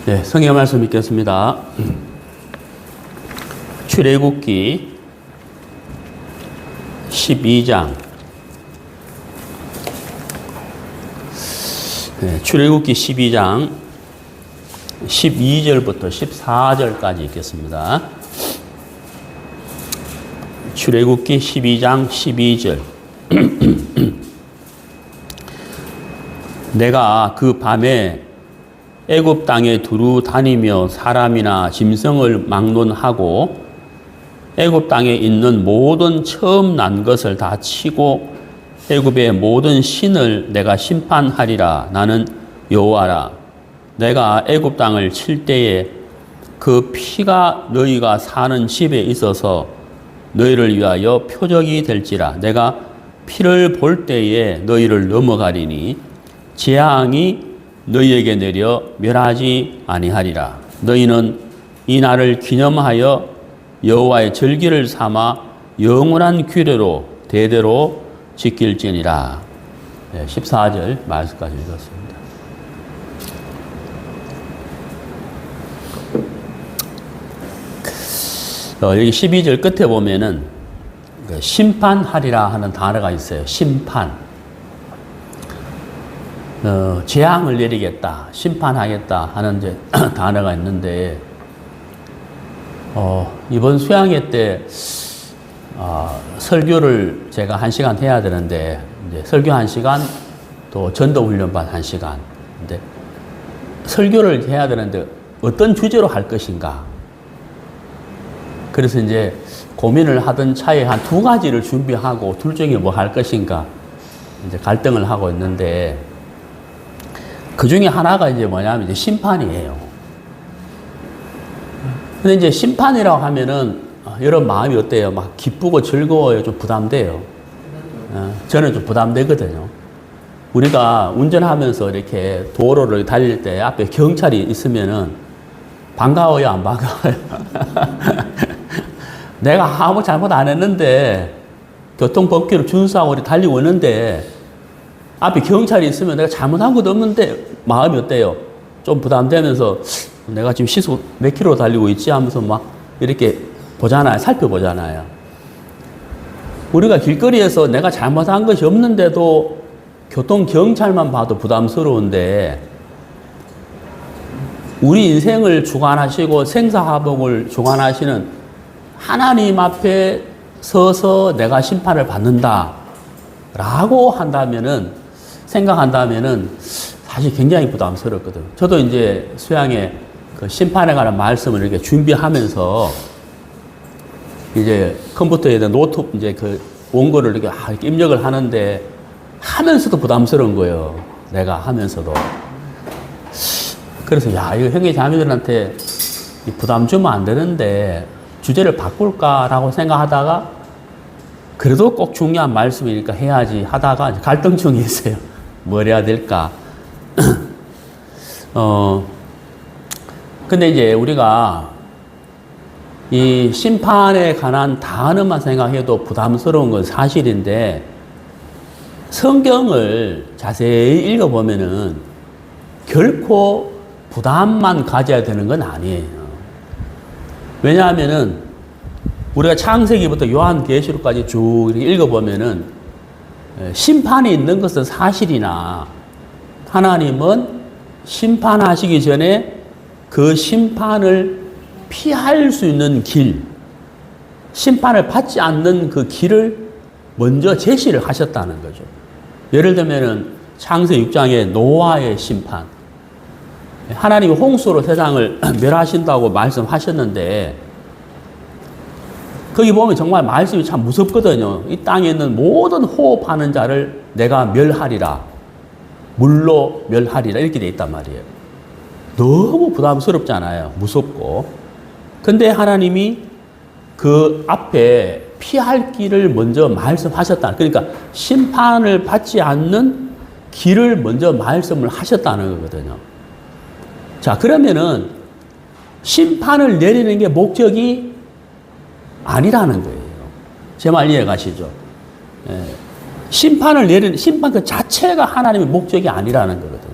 네, 성경 말씀 읽겠습니다. 출애굽기 12장. 네, 출애굽기 12장 12절부터 14절까지 읽겠습니다. 출애굽기 12장 12절. 내가 그 밤에 애굽 땅에 두루 다니며 사람이나 짐승을 막론하고 애굽 땅에 있는 모든 처음 난 것을 다 치고 애굽의 모든 신을 내가 심판하리라. 나는 여호와라. 내가 애굽 땅을 칠 때에 그 피가 너희가 사는 집에 있어서 너희를 위하여 표적이 될지라. 내가 피를 볼 때에 너희를 넘어가리니 재앙이 너희에게 내려 멸하지 아니하리라. 너희는 이 날을 기념하여 여호와의 절기를 삼아 영원한 규례로 대대로 지킬지니라. 14절 말씀까지 읽었습니다. 여기 12절 끝에 보면은 심판하리라 하는 단어가 있어요. 심판. 재앙을 내리겠다, 심판하겠다 하는 이제 단어가 있는데, 이번 수양회 때, 설교를 제가 1시간 해야 되는데, 이제 설교 1시간, 또 전도훈련반 1시간. 근데, 설교를 해야 되는데, 어떤 주제로 할 것인가. 그래서 이제 고민을 하던 차에 한 2가지를 준비하고, 둘 중에 뭐 할 것인가, 이제 갈등을 하고 있는데, 그 중에 하나가 이제 뭐냐면 이제 심판이에요. 근데 이제 심판이라고 하면은 여러분 마음이 어때요? 막 기쁘고 즐거워요? 좀 부담돼요? 저는 좀 부담되거든요. 우리가 운전하면서 이렇게 도로를 달릴 때 앞에 경찰이 있으면은 반가워요? 안 반가워요? 내가 아무 잘못 안 했는데 교통법규를 준수하고 우리 달리고 있는데 앞에 경찰이 있으면 내가 잘못한 것도 없는데 마음이 어때요? 좀 부담되면서 내가 지금 시속 몇 킬로 달리고 있지 하면서 막 이렇게 보잖아요. 살펴보잖아요. 우리가 길거리에서 내가 잘못한 것이 없는데도 교통경찰만 봐도 부담스러운데 우리 인생을 주관하시고 생사화복을 주관하시는 하나님 앞에 서서 내가 심판을 받는다 라고 생각한다면은 사실 굉장히 부담스럽거든. 저도 이제 수양에 그 심판에 관한 말씀을 이렇게 준비하면서 이제 컴퓨터에 노트 이제 그 원고를 이렇게 입력을 하는데 하면서도 부담스러운 거예요. 내가 하면서도. 그래서 이거 형제 자매들한테 부담 주면 안 되는데 주제를 바꿀까라고 생각하다가 그래도 꼭 중요한 말씀이니까 해야지 하다가 갈등증이 있어요. 뭘 해야 될까? 근데 이제 우리가 이 심판에 관한 단어만 생각해도 부담스러운 건 사실인데 성경을 자세히 읽어보면은 결코 부담만 가져야 되는 건 아니에요. 왜냐하면은 우리가 창세기부터 요한계시록까지 쭉 이렇게 읽어보면은 심판이 있는 것은 사실이나 하나님은 심판하시기 전에 그 심판을 피할 수 있는 길, 심판을 받지 않는 그 길을 먼저 제시를 하셨다는 거죠. 예를 들면은 창세기 6장의 노아의 심판. 하나님이 홍수로 세상을 멸하신다고 말씀하셨는데 거기 보면 정말 말씀이 참 무섭거든요. 이 땅에 있는 모든 호흡하는 자를 내가 멸하리라. 물로 멸하리라. 이렇게 돼 있단 말이에요. 너무 부담스럽잖아요. 무섭고. 근데 하나님이 그 앞에 피할 길을 먼저 말씀하셨다. 그러니까 심판을 받지 않는 길을 먼저 말씀을 하셨다는 거거든요. 자, 그러면은 심판을 내리는 게 목적이 아니라는 거예요. 제 말 이해 가시죠? 심판을 내리는, 심판 그 자체가 하나님의 목적이 아니라는 거거든요.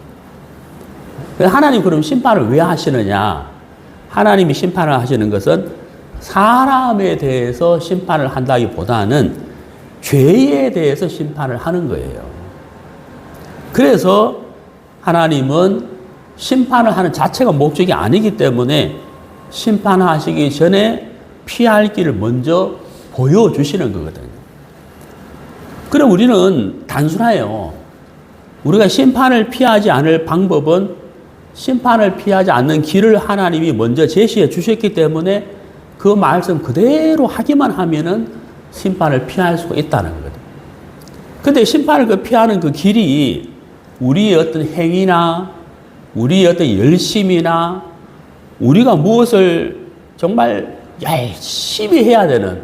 하나님 그럼 심판을 왜 하시느냐? 하나님이 심판을 하시는 것은 사람에 대해서 심판을 한다기보다는 죄에 대해서 심판을 하는 거예요. 그래서 하나님은 심판을 하는 자체가 목적이 아니기 때문에 심판하시기 전에 피할 길을 먼저 보여주시는 거거든요. 그럼 우리는 단순해요. 우리가 심판을 피하지 않을 방법은 심판을 피하지 않는 길을 하나님이 먼저 제시해 주셨기 때문에 그 말씀 그대로 하기만 하면은 심판을 피할 수가 있다는 거거든요. 근데 심판을 피하는 그 길이 우리의 어떤 행위나 우리의 어떤 열심이나 우리가 무엇을 정말 열심히 해야 되는,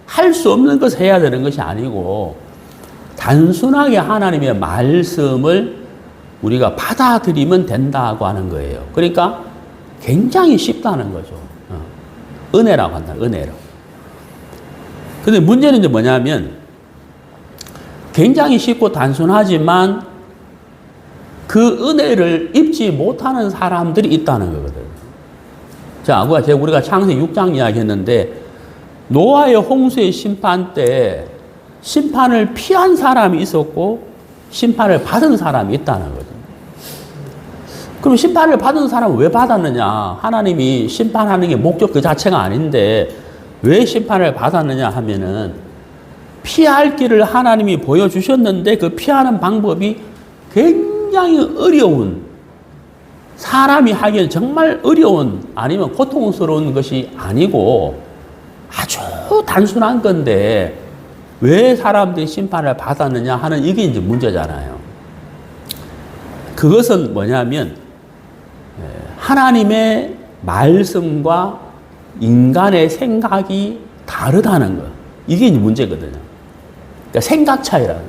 할 수 없는 것을 해야 되는 것이 아니고 단순하게 하나님의 말씀을 우리가 받아들이면 된다고 하는 거예요. 그러니까 굉장히 쉽다는 거죠. 은혜라고 한다, 은혜로. 근데 문제는 이제 뭐냐면 굉장히 쉽고 단순하지만 그 은혜를 입지 못하는 사람들이 있다는 거거든요. 자, 우리가 창세기 6장 이야기 했는데 노아의 홍수의 심판 때 심판을 피한 사람이 있었고 심판을 받은 사람이 있다는 거죠. 그럼 심판을 받은 사람은 왜 받았느냐? 하나님이 심판하는 게 목적 그 자체가 아닌데 왜 심판을 받았느냐 하면은 피할 길을 하나님이 보여주셨는데 그 피하는 방법이 굉장히 어려운, 사람이 하기엔 정말 어려운 아니면 고통스러운 것이 아니고 아주 단순한 건데 왜 사람들이 심판을 받았느냐 하는 이게 이제 문제잖아요. 그것은 뭐냐면 하나님의 말씀과 인간의 생각이 다르다는 거. 이게 이제 문제거든요. 그러니까 생각 차이라는 거.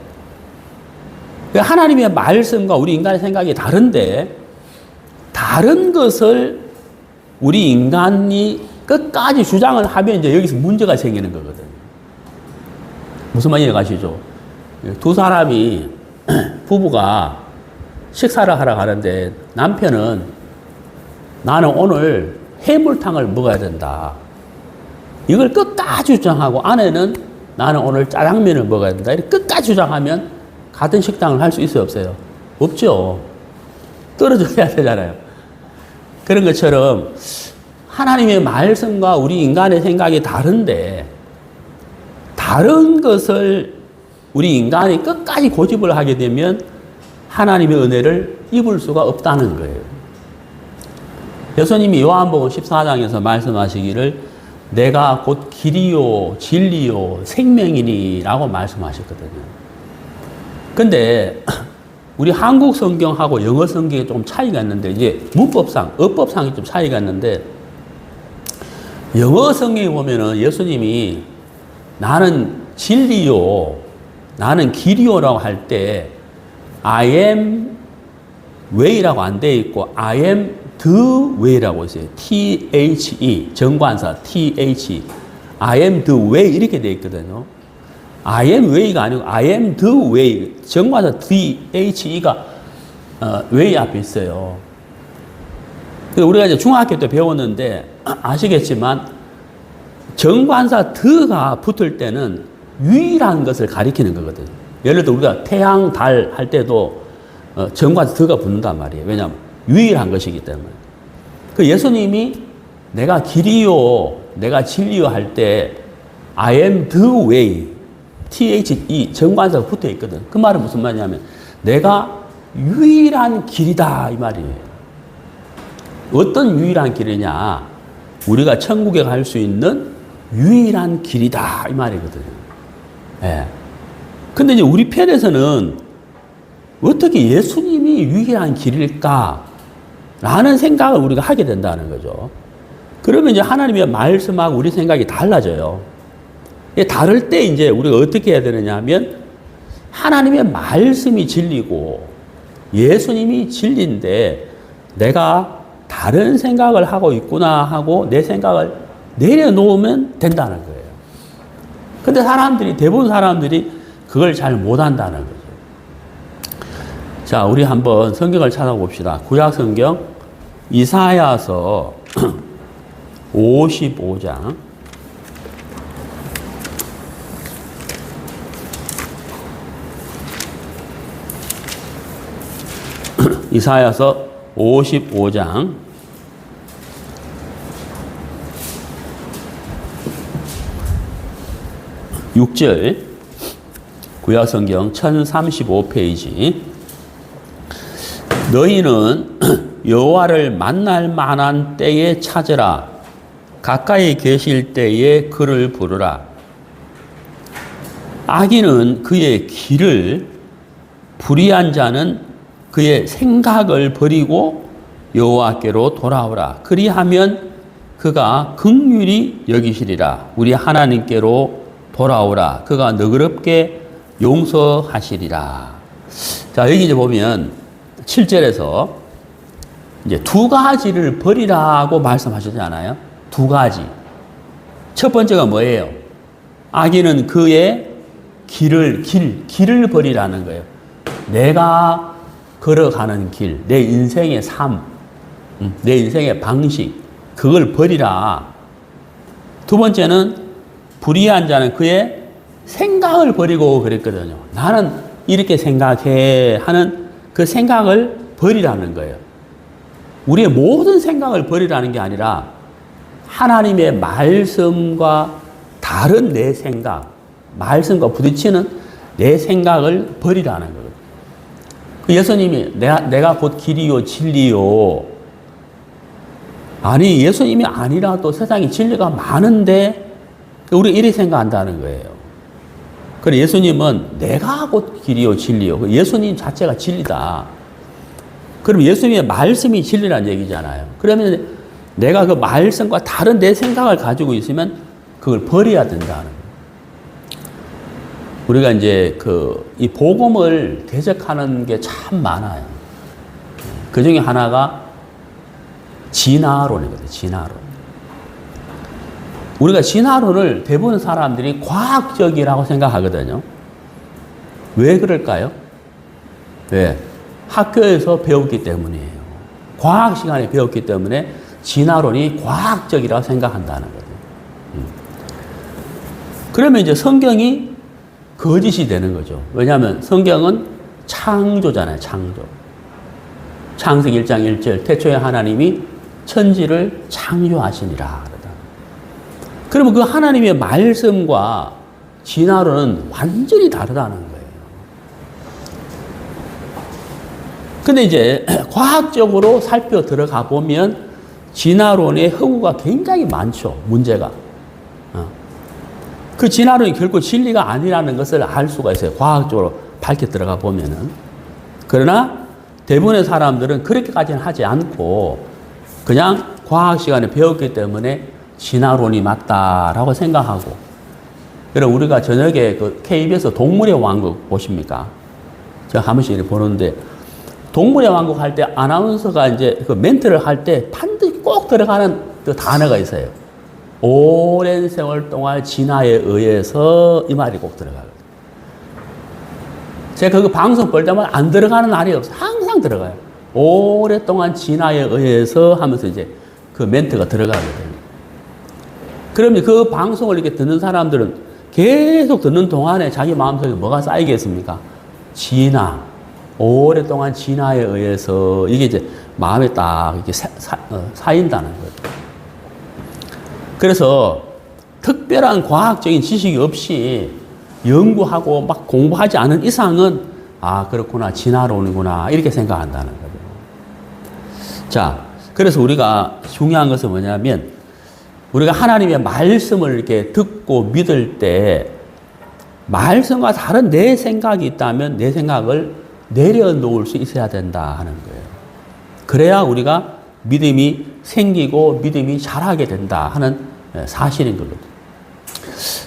그러니까 하나님의 말씀과 우리 인간의 생각이 다른데 다른 것을 우리 인간이 끝까지 주장을 하면 이제 여기서 문제가 생기는 거거든요. 무슨 말인지 아시죠? 두 사람이 부부가 식사를 하러 가는데 남편은 나는 오늘 해물탕을 먹어야 된다. 이걸 끝까지 주장하고 아내는 나는 오늘 짜장면을 먹어야 된다. 이렇게 끝까지 주장하면 같은 식당을 할 수 있어요, 없어요? 없죠. 떨어져야 되잖아요. 그런 것처럼 하나님의 말씀과 우리 인간의 생각이 다른데 다른 것을 우리 인간이 끝까지 고집을 하게 되면 하나님의 은혜를 입을 수가 없다는 거예요. 예수님이 요한복음 14장에서 말씀하시기를 내가 곧 길이요 진리요 생명이니 라고 말씀하셨거든요. 근데 우리 한국 성경하고 영어 성경이 좀 차이가 있는데 이제 문법상, 어법상이 좀 차이가 있는데 영어 성경에 보면은 예수님이 나는 진리요, 나는 길이요라고 할 때 I am way라고 안 돼 있고 I am the way라고 있어요. T-H-E 정관사 T-H I am the way 이렇게 돼 있거든요. I am way가 아니고 I am the way 정관사 T-H-E가 way 앞에 있어요. 우리가 이제 중학교 때 배웠는데 아시겠지만 정관사 the가 붙을 때는 유일한 것을 가리키는 거거든요. 예를 들어 우리가 태양, 달 할 때도 정관사 the가 붙는단 말이에요. 왜냐하면 유일한 것이기 때문에. 그 예수님이 내가 길이요, 내가 진리요 할 때 I am the way, T-H-E 정관사가 붙어 있거든. 그 말은 무슨 말이냐면 내가 유일한 길이다 이 말이에요. 어떤 유일한 길이냐? 우리가 천국에 갈 수 있는 유일한 길이다 이 말이거든요. 예. 근데 이제 우리 편에서는 어떻게 예수님이 유일한 길일까? 라는 생각을 우리가 하게 된다는 거죠. 그러면 이제 하나님의 말씀하고 우리 생각이 달라져요. 다를 때 이제 우리가 어떻게 해야 되느냐 하면 하나님의 말씀이 진리고 예수님이 진리인데 내가 다른 생각을 하고 있구나 하고 내 생각을 내려놓으면 된다는 거예요. 근데 대부분 사람들이 그걸 잘 못한다는 거죠. 자, 우리 한번 성경을 찾아봅시다. 구약 성경 이사야서 55장. 이사야서 55장 6절, 구약성경 1035페이지. 너희는 여호와를 만날 만한 때에 찾으라. 가까이 계실 때에 그를 부르라. 악인은 그의 길을, 불의한 자는 그의 생각을 버리고 여호와께로 돌아오라. 그리하면 그가 긍휼히 여기시리라. 우리 하나님께로 돌아오라. 그가 너그럽게 용서하시리라. 자, 여기 이제 보면 7절에서 이제 두 가지를 버리라고 말씀하셨잖아요. 두 가지. 첫 번째가 뭐예요? 악인은 그의 길을 버리라는 거예요. 내가 걸어가는 길, 내 인생의 삶, 내 인생의 방식, 그걸 버리라. 두 번째는 불의한 자는 그의 생각을 버리고 그랬거든요. 나는 이렇게 생각해 하는 그 생각을 버리라는 거예요. 우리의 모든 생각을 버리라는 게 아니라 하나님의 말씀과 다른 내 생각, 말씀과 부딪히는 내 생각을 버리라는 거예요. 예수님이 내가 곧 길이요 진리요. 아니, 예수님이 아니라도 세상에 진리가 많은데 우리 이렇게 생각한다는 거예요. 그래, 예수님은 내가 곧 길이요 진리요. 예수님 자체가 진리다. 그럼 예수님의 말씀이 진리라는 얘기잖아요. 그러면 내가 그 말씀과 다른 내 생각을 가지고 있으면 그걸 버려야 된다는 거예요. 우리가 이제 이 복음을 대적하는 게 참 많아요. 그 중에 하나가 진화론이거든요. 진화론. 우리가 진화론을 대부분 사람들이 과학적이라고 생각하거든요. 왜 그럴까요? 왜? 학교에서 배웠기 때문이에요. 과학 시간에 배웠기 때문에 진화론이 과학적이라고 생각한다는 거죠. 그러면 이제 성경이 거짓이 되는 거죠. 왜냐하면 성경은 창조잖아요. 창조. 창세기 1장 1절 태초에 하나님이 천지를 창조하시니라. 그러면 그 하나님의 말씀과 진화론은 완전히 다르다는 거예요. 근데 이제 과학적으로 살펴 들어가 보면 진화론의 허구가 굉장히 많죠. 문제가. 그 진화론이 결코 진리가 아니라는 것을 알 수가 있어요. 과학적으로 밝혀 들어가 보면은. 그러나 대부분의 사람들은 그렇게까지는 하지 않고 그냥 과학 시간에 배웠기 때문에 진화론이 맞다라고 생각하고. 그럼 우리가 저녁에 그 KBS 동물의 왕국 보십니까? 제가 한 번씩 보는데 동물의 왕국 할 때 아나운서가 이제 그 멘트를 할 때 반드시 꼭 들어가는 그 단어가 있어요. 오랜 세월 동안 진화에 의해서 이 말이 꼭 들어가거든요. 제가 그 방송 볼 때마다 안 들어가는 날이 없어요. 항상 들어가요. 오랫동안 진화에 의해서 하면서 이제 그 멘트가 들어가거든요. 그러면 그 방송을 이렇게 듣는 사람들은 계속 듣는 동안에 자기 마음속에 뭐가 쌓이겠습니까? 진화. 오랫동안 진화에 의해서 이게 이제 마음에 딱 이렇게 쌓인다는 거예요. 그래서 특별한 과학적인 지식이 없이 연구하고 막 공부하지 않은 이상은 아, 그렇구나. 진화론이구나. 이렇게 생각한다는 거죠. 자, 그래서 우리가 중요한 것은 뭐냐면 우리가 하나님의 말씀을 이렇게 듣고 믿을 때 말씀과 다른 내 생각이 있다면 내 생각을 내려놓을 수 있어야 된다 하는 거예요. 그래야 우리가 믿음이 생기고 믿음이 자라게 된다 하는 사실인 거거든요.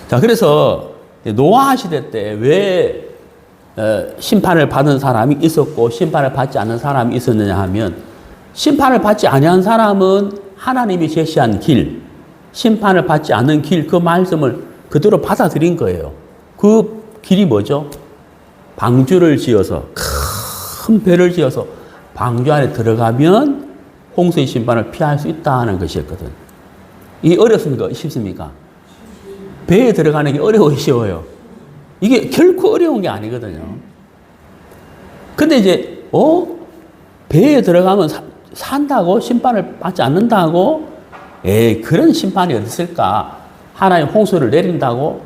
자, 그래서 노아 시대 때 왜 심판을 받은 사람이 있었고 심판을 받지 않는 사람이 있었느냐 하면 심판을 받지 아니한 사람은 하나님이 제시한 길, 심판을 받지 않는 길, 그 말씀을 그대로 받아들인 거예요. 그 길이 뭐죠? 방주를 지어서 큰 배를 지어서 방주 안에 들어가면 홍수의 심판을 피할 수 있다는 것이었거든. 이게 어렵습니까? 쉽습니까? 배에 들어가는 게 어려워, 쉬워요? 이게 결코 어려운 게 아니거든요. 근데 이제, 배에 들어가면 산다고? 심판을 받지 않는다고? 에이, 그런 심판이 어디 있을까? 하나님 홍수를 내린다고?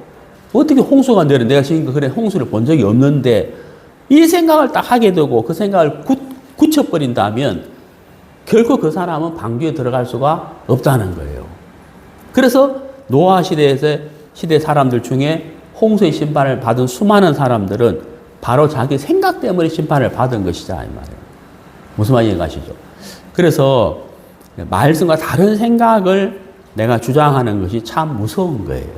어떻게 홍수가 내려? 내가 지금 그래 홍수를 본 적이 없는데, 이 생각을 딱 하게 되고 그 생각을 굳혀버린다면 결코 그 사람은 방주에 들어갈 수가 없다는 거예요. 그래서 노아 시대 사람들 중에 홍수의 심판을 받은 수많은 사람들은 바로 자기 생각 때문에 심판을 받은 것이다, 이 말이에요. 무슨 말인지 가시죠? 그래서 말씀과 다른 생각을 내가 주장하는 것이 참 무서운 거예요.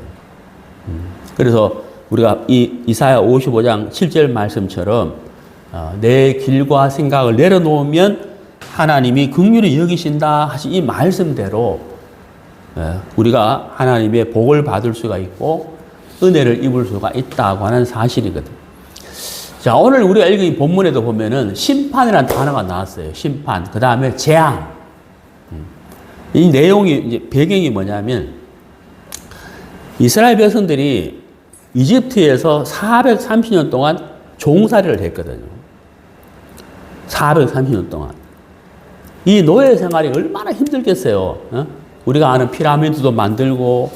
그래서 우리가 이 이사야 55장 7절 말씀처럼 내 길과 생각을 내려놓으면 하나님이 긍휼히 여기신다 하신 이 말씀대로 우리가 하나님의 복을 받을 수가 있고 은혜를 입을 수가 있다고 하는 사실이거든. 자, 오늘 우리가 읽은 이 본문에도 보면은 심판이라는 단어가 나왔어요. 심판. 그 다음에 재앙. 이 내용이, 이제 배경이 뭐냐면 이스라엘 백성들이 이집트에서 430년 동안 종살이를 했거든요. 430년 동안. 이 노예 생활이 얼마나 힘들겠어요. 우리가 아는 피라미드도 만들고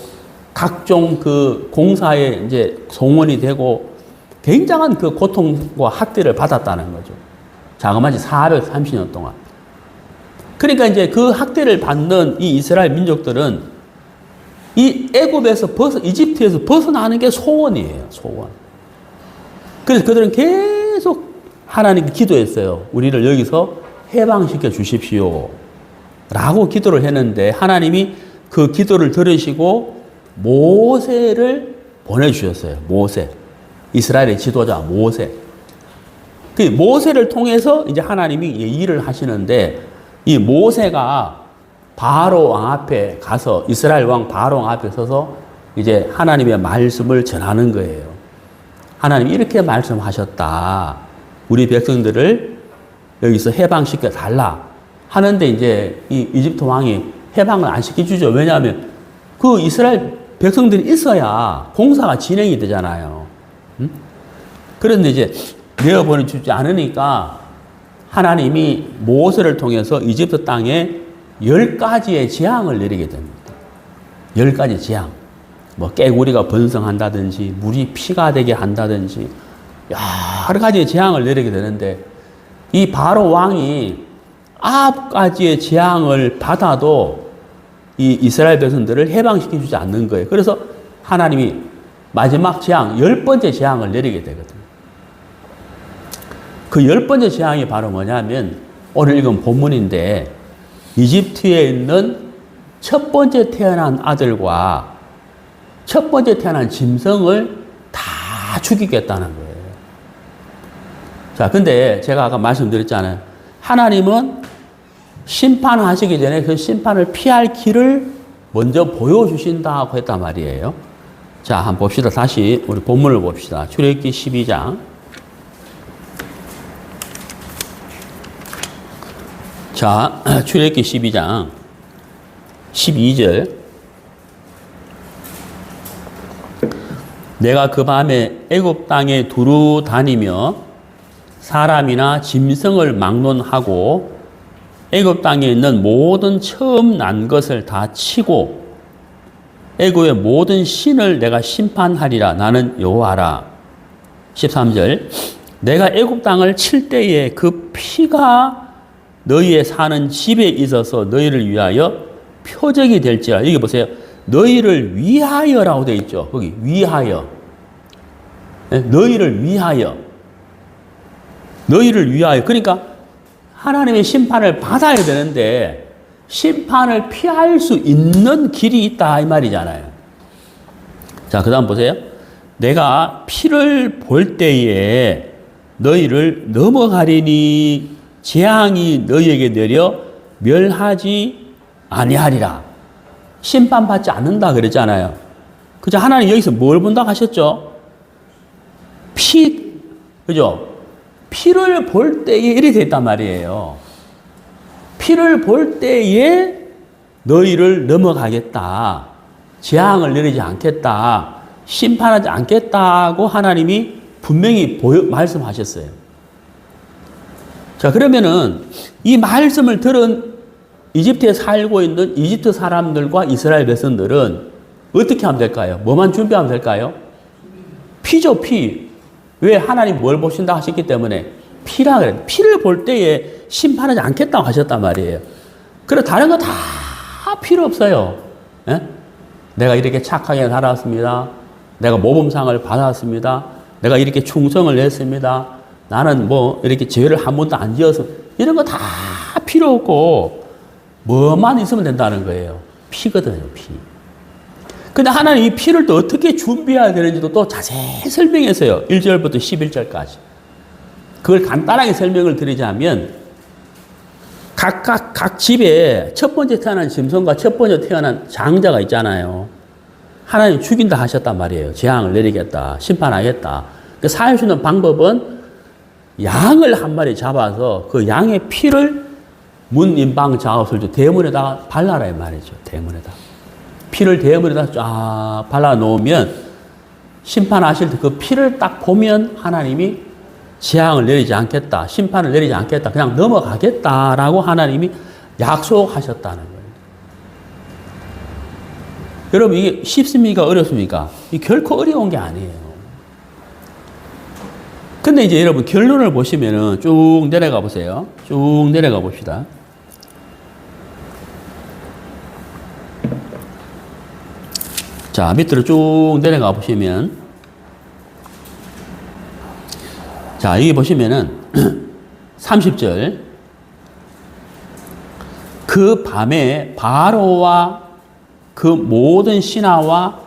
각종 그 공사에 이제 동원이 되고 굉장한 그 고통과 학대를 받았다는 거죠. 자그마치 430년 동안. 그러니까 이제 그 학대를 받는 이 이스라엘 민족들은 이 애굽에서 이집트에서 벗어나는 게 소원이에요. 소원. 그래서 그들은 계속 하나님께 기도했어요. 우리를 여기서 해방시켜 주십시오. 라고 기도를 했는데 하나님이 그 기도를 들으시고 모세를 보내주셨어요. 모세. 이스라엘의 지도자 모세. 그 모세를 통해서 이제 하나님이 일을 하시는데 이 모세가 바로 왕 앞에 가서 이스라엘 왕 바로 왕 앞에 서서 이제 하나님의 말씀을 전하는 거예요. 하나님이 이렇게 말씀하셨다. 우리 백성들을 여기서 해방시켜 달라. 하는데 이제 이 이집트 왕이 해방을 안 시켜주죠. 왜냐하면 그 이스라엘 백성들이 있어야 공사가 진행이 되잖아요. 그런데 이제 내어보내주지 않으니까 하나님이 모세를 통해서 이집트 땅에 10가지의 재앙을 내리게 됩니다. 10가지 재앙. 뭐 깨구리가 번성한다든지 물이 피가 되게 한다든지 여러 가지의 재앙을 내리게 되는데 이 바로 왕이 9가지의 재앙을 받아도 이 이스라엘 백성들을 해방시켜주지 않는 거예요. 그래서 하나님이 마지막 재앙, 10번째 재앙을 내리게 되거든요. 그 10번째 재앙이 바로 뭐냐면 오늘 읽은 본문인데 이집트에 있는 첫 번째 태어난 아들과 첫 번째 태어난 짐승을 다 죽이겠다는 거예요. 자, 근데 제가 아까 말씀드렸잖아요. 하나님은 심판하시기 전에 그 심판을 피할 길을 먼저 보여주신다고 했단 말이에요. 자, 한번 봅시다. 다시 우리 본문을 봅시다. 출애굽기 12장. 자, 출애굽기 12장 12절. 내가 그 밤에 애굽 땅에 두루 다니며 사람이나 짐승을 막론하고 애굽 땅에 있는 모든 처음 난 것을 다 치고 애굽의 모든 신을 내가 심판하리라. 나는 여호와라. 13절. 내가 애굽 땅을 칠 때에 그 피가 너희의 사는 집에 있어서 너희를 위하여 표적이 될지라. 여기 보세요. 너희를 위하여라고 되어 있죠. 거기 위하여. 너희를 위하여. 너희를 위하여. 그러니까 하나님의 심판을 받아야 되는데 심판을 피할 수 있는 길이 있다 이 말이잖아요. 자, 그 다음 보세요. 내가 피를 볼 때에 너희를 넘어가리니 재앙이 너희에게 내려 멸하지 아니하리라. 심판받지 않는다 그랬잖아요. 그죠? 하나님 여기서 뭘 본다고 하셨죠? 피, 그죠? 피를 볼 때에 이렇게 돼 있단 말이에요. 피를 볼 때에 너희를 넘어가겠다. 재앙을 내리지 않겠다. 심판하지 않겠다고 하나님이 분명히 말씀하셨어요. 자, 그러면은 이 말씀을 들은 이집트에 살고 있는 이집트 사람들과 이스라엘 백성들은 어떻게 하면 될까요? 뭐만 준비하면 될까요? 피죠, 피. 왜 하나님 뭘 보신다 하셨기 때문에 피라 그래요. 피를 볼 때에 심판하지 않겠다고 하셨단 말이에요. 그래 다른 거 다 필요 없어요. 예? 내가 이렇게 착하게 살았습니다. 내가 모범상을 받았습니다. 내가 이렇게 충성을 했습니다. 나는 뭐 이렇게 죄를 한 번도 안 지어서 이런 거 다 필요 없고 뭐만 있으면 된다는 거예요. 피거든요, 피. 근데 하나님 이 피를 또 어떻게 준비해야 되는지도 또 자세히 설명했어요. 1절부터 11절까지. 그걸 간단하게 설명을 드리자면 각 집에 첫 번째 태어난 짐승과 첫 번째 태어난 장자가 있잖아요. 하나님 죽인다 하셨단 말이에요. 재앙을 내리겠다. 심판하겠다. 그 사할 수 있는 방법은 양을 한 마리 잡아서 그 양의 피를 문, 임방, 좌우설주 대문에다가 발라라 이 말이죠. 대문에다. 피를 대문에다 쫙 발라놓으면 심판하실 때 그 피를 딱 보면 하나님이 재앙을 내리지 않겠다. 심판을 내리지 않겠다. 그냥 넘어가겠다라고 하나님이 약속하셨다는 거예요. 여러분 이게 쉽습니까? 어렵습니까? 이 결코 어려운 게 아니에요. 근데 이제 여러분 결론을 보시면은 쭉 내려가 보세요. 쭉 내려가 봅시다. 자, 밑으로 쭉 내려가 보시면 자, 여기 보시면은 30절 그 밤에 바로와 그 모든 신하와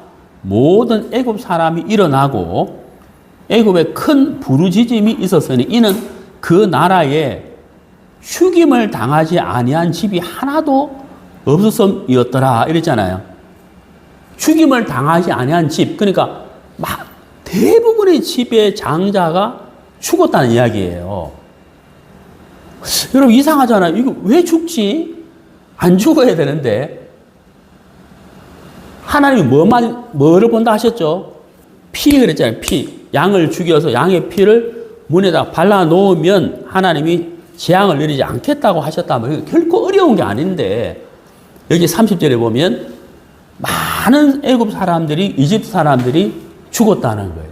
모든 애굽 사람이 일어나고 애굽에 큰 부르짖음이 있었으니 이는 그 나라에 죽임을 당하지 아니한 집이 하나도 없었음이었더라 이랬잖아요. 죽임을 당하지 아니한 집, 그러니까 막 대부분의 집의 장자가 죽었다는 이야기예요. 여러분 이상하잖아요. 이거 왜 죽지? 안 죽어야 되는데 하나님이 뭐를 본다 하셨죠? 피 그랬잖아요. 피. 양을 죽여서 양의 피를 문에다 발라놓으면 하나님이 재앙을 내리지 않겠다고 하셨다면 결코 어려운 게 아닌데 여기 30절에 보면 많은 애굽 사람들이 이집트 사람들이 죽었다는 거예요.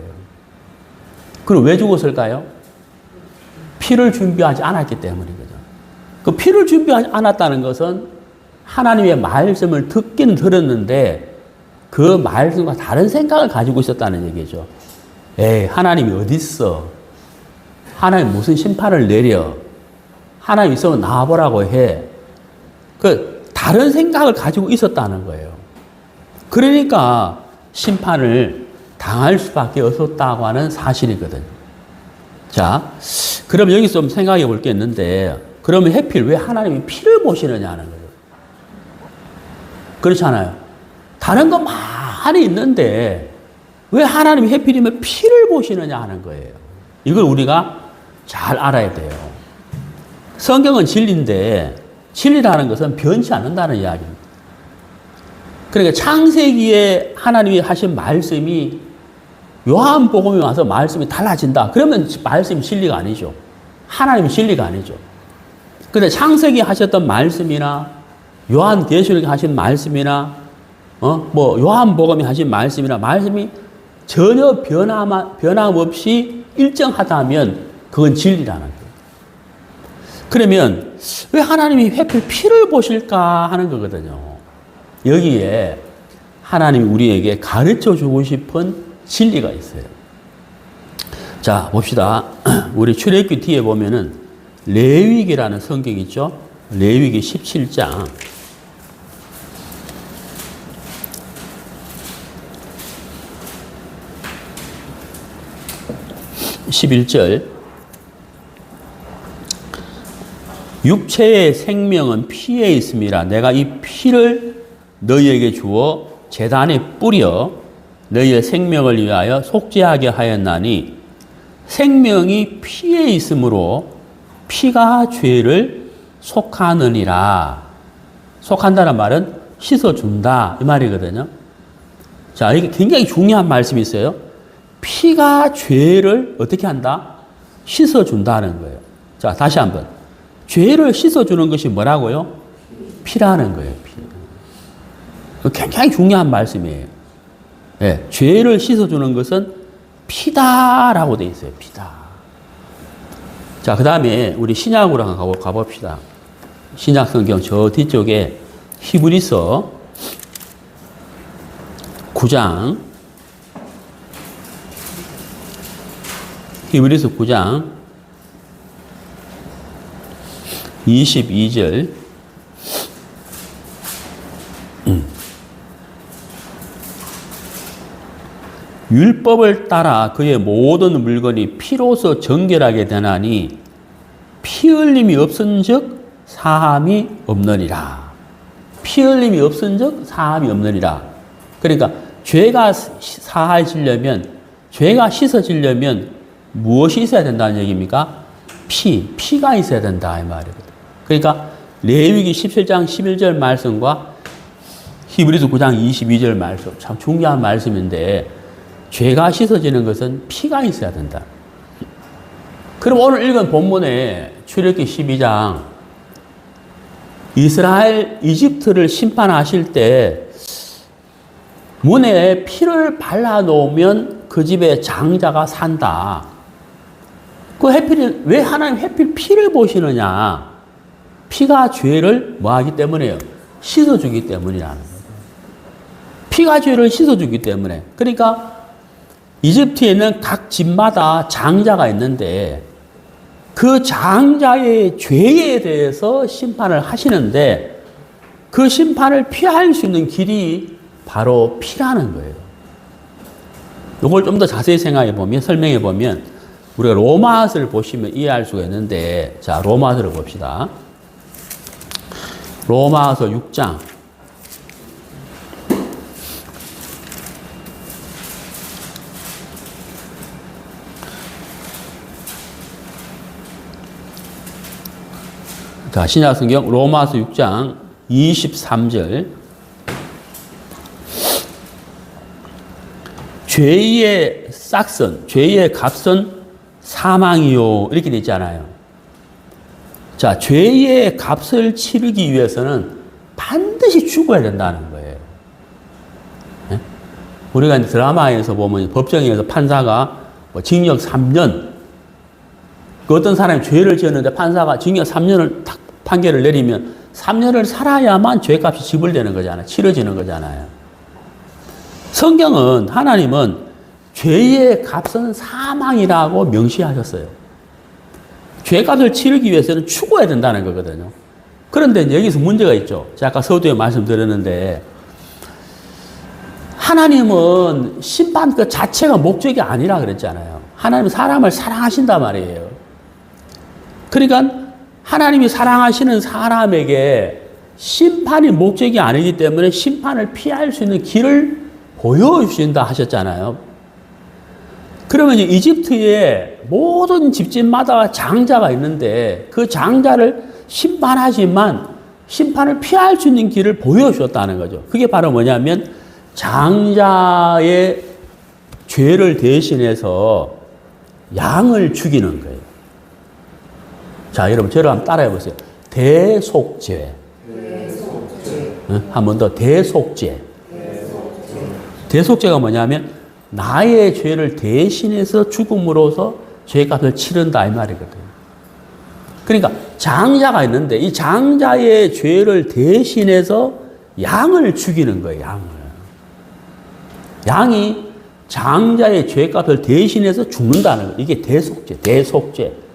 그럼 왜 죽었을까요? 피를 준비하지 않았기 때문이거든요. 그 피를 준비하지 않았다는 것은 하나님의 말씀을 듣긴 들었는데 그 말씀과 다른 생각을 가지고 있었다는 얘기죠. 에이, 하나님이 어디 있어? 하나님 무슨 심판을 내려? 하나님 있으면 나와보라고 해. 그 다른 생각을 가지고 있었다는 거예요. 그러니까 심판을 당할 수밖에 없었다고 하는 사실이거든요. 자, 그럼 여기서 좀 생각해 볼 게 있는데, 그러면 하필 왜 하나님이 피를 보시느냐 하는 거예요. 그렇잖아요. 다른 거 많이 있는데, 왜 하나님이 하필이면 피를 보시느냐 하는 거예요. 이걸 우리가 잘 알아야 돼요. 성경은 진리인데, 진리라는 것은 변치 않는다는 이야기입니다. 그러니까 창세기에 하나님이 하신 말씀이 요한복음에 와서 말씀이 달라진다. 그러면 말씀이 진리가 아니죠. 하나님이 진리가 아니죠. 그런데 창세기 하셨던 말씀이나 요한계시록에 하신 말씀이나 뭐 요한복음에 하신 말씀이나 말씀이 전혀 변함없이 일정하다면 그건 진리라는 거예요. 그러면 왜 하나님이 하필 피를 보실까 하는 거거든요. 여기에 하나님이 우리에게 가르쳐 주고 싶은 진리가 있어요. 자, 봅시다. 우리 출애굽기 뒤에 보면은 레위기라는 성경이 있죠. 레위기 17장. 11절. 육체의 생명은 피에 있음이라. 내가 이 피를 너희에게 주어 제단에 뿌려 너희의 생명을 위하여 속죄하게 하였나니 생명이 피에 있으므로 피가 죄를 속하느니라. 속한다는 말은 씻어준다 이 말이거든요. 자, 이게 굉장히 중요한 말씀이 있어요. 피가 죄를 어떻게 한다? 씻어준다는 거예요. 자, 다시 한번. 죄를 씻어주는 것이 뭐라고요? 피라는 거예요. 피. 굉장히 중요한 말씀이에요. 네, 죄를 씻어주는 것은 피다라고 되어 있어요. 피다. 자, 그 다음에 우리 신약으로 한번 가봅시다. 신약 성경 저 뒤쪽에 히브리서 9장, 히브리서 9장 22절. 율법을 따라 그의 모든 물건이 피로서 정결하게 되나니 피 흘림이 없은즉 사함이 없느니라. 피 흘림이 없은즉 사함이 없느니라. 그러니까 죄가 사해지려면, 죄가 씻어지려면 무엇이 있어야 된다는 얘기입니까? 피가 있어야 된다 이 말이거든. 그러니까 레위기 17장 11절 말씀과 히브리서 9장 22절 말씀, 참 중요한 말씀인데, 죄가 씻어지는 것은 피가 있어야 된다. 그럼 오늘 읽은 본문에 출애굽기 12장 이스라엘 이집트를 심판하실 때 문에 피를 발라놓으면 그 집에 장자가 산다. 그 해필, 왜 하나님 해필 피를 보시느냐? 피가 죄를 뭐하기 때문에요? 씻어주기 때문이라는 거예요. 피가 죄를 씻어주기 때문에. 그러니까 이집트에 있는 각 집마다 장자가 있는데 그 장자의 죄에 대해서 심판을 하시는데 그 심판을 피할 수 있는 길이 바로 피라는 거예요. 이걸 좀 더 자세히 생각해 보면, 설명해 보면 우리가 로마서를 보시면 이해할 수가 있는데, 자, 로마서를 봅시다. 로마서 6장. 자, 신약성경 로마서 6장 23절. 죄의 싹선, 죄의 값은 사망이요. 이렇게 되어 있잖아요. 자, 죄의 값을 치르기 위해서는 반드시 죽어야 된다는 거예요. 네? 우리가 드라마에서 보면 법정에서 판사가 뭐 징역 3년, 그 어떤 사람이 죄를 지었는데 판사가 징역 3년을 딱 판결을 내리면 3년을 살아야만 죄값이 지불되는 거잖아요. 치러지는 거잖아요. 성경은, 하나님은 죄의 값은 사망이라고 명시하셨어요. 죄값을 치르기 위해서는 죽어야 된다는 거거든요. 그런데 여기서 문제가 있죠. 제가 아까 서두에 말씀드렸는데, 하나님은 심판 그 자체가 목적이 아니라 그랬잖아요. 하나님은 사람을 사랑하신단 말이에요. 그러니까 하나님이 사랑하시는 사람에게 심판이 목적이 아니기 때문에 심판을 피할 수 있는 길을 보여주신다 하셨잖아요. 그러면 이집트의 모든 집집마다 장자가 있는데 그 장자를 심판하지만 심판을 피할 수 있는 길을 보여주셨다는 거죠. 그게 바로 뭐냐면 장자의 죄를 대신해서 양을 죽이는 거예요. 자, 여러분 저를 한번 따라해 보세요. 대속죄. 한 번 더. 대속죄. 대속죄가 뭐냐면 나의 죄를 대신해서 죽음으로써 죄값을 치른다 이 말이거든요. 그러니까 장자가 있는데 이 장자의 죄를 대신해서 양을 죽이는 거예요. 양이 장자의 죄값을 대신해서 죽는다는 거예요. 이게 대속죄, 대속죄.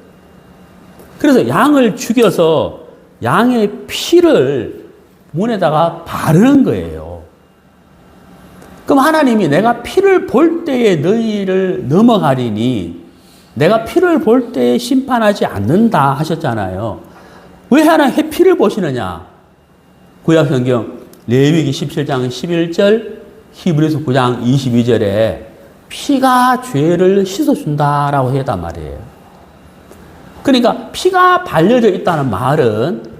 그래서 양을 죽여서 양의 피를 문에다가 바르는 거예요. 그럼 하나님이 내가 피를 볼 때에 너희를 넘어가리니 내가 피를 볼 때에 심판하지 않는다 하셨잖아요. 왜 하나님 피를 보시느냐? 구약성경 레위기 17장 11절, 히브리서 9장 22절에 피가 죄를 씻어준다라고 했단 말이에요. 그러니까 피가 발려져 있다는 말은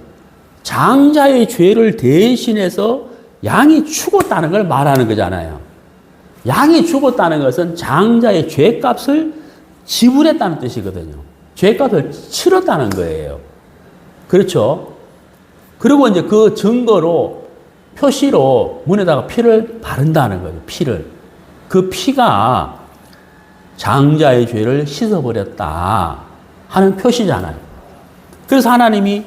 장자의 죄를 대신해서 양이 죽었다는 걸 말하는 거잖아요. 양이 죽었다는 것은 장자의 죄값을 지불했다는 뜻이거든요. 죄값을 치렀다는 거예요. 그렇죠? 그리고 이제 그 증거로 표시로 문에다가 피를 바른다는 거예요. 피를. 그 피가 장자의 죄를 씻어버렸다 하는 표시잖아요. 그래서 하나님이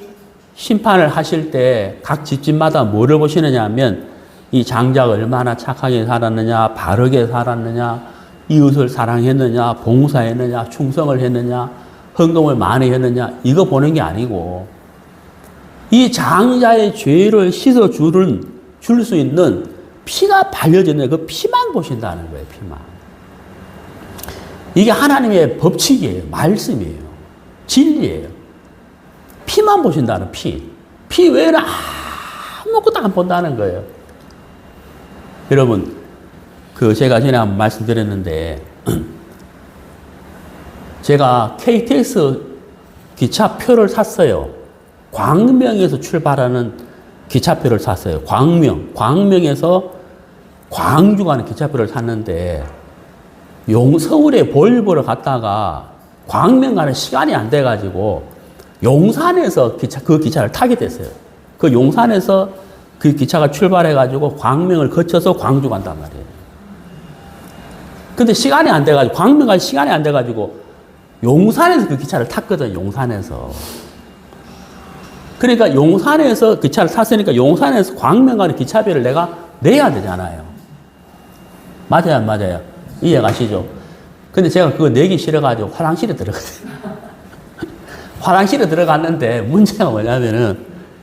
심판을 하실 때 각 집집마다 뭐를 보시느냐 하면 이 장자가 얼마나 착하게 살았느냐, 바르게 살았느냐, 이웃을 사랑했느냐, 봉사했느냐, 충성을 했느냐, 헌금을 많이 했느냐, 이거 보는 게 아니고 이 장자의 죄를 씻어줄 수 있는 피가 발려지는 그 피만 보신다는 거예요. 피만. 이게 하나님의 법칙이에요. 말씀이에요. 진리예요. 피만 보신다는 피. 피 외에는 아무것도 안 본다는 거예요. 여러분, 제가 전에 한번 말씀드렸는데, 제가 KTX 기차표를 샀어요. 광명에서 출발하는 기차표를 샀어요. 광명에서 광주 가는 기차표를 샀는데, 서울에 볼일 보러 갔다가 광명 가는 시간이 안 돼가지고, 용산에서 그 기차를 타게 됐어요. 그 용산에서 그 기차가 출발해가지고 광명을 거쳐서 광주 간단 말이에요. 근데 시간이 안 돼가지고, 광명 갈 시간이 안 돼가지고, 용산에서 그 기차를 탔거든, 용산에서. 그러니까 용산에서 기차를 탔으니까 용산에서 광명 가는 기차비를 내가 내야 되잖아요. 맞아요, 안 맞아요? 이해 가시죠? 근데 제가 그거 내기 싫어가지고 화장실에 들어갔어요. 화장실에 들어갔는데 문제가 뭐냐면은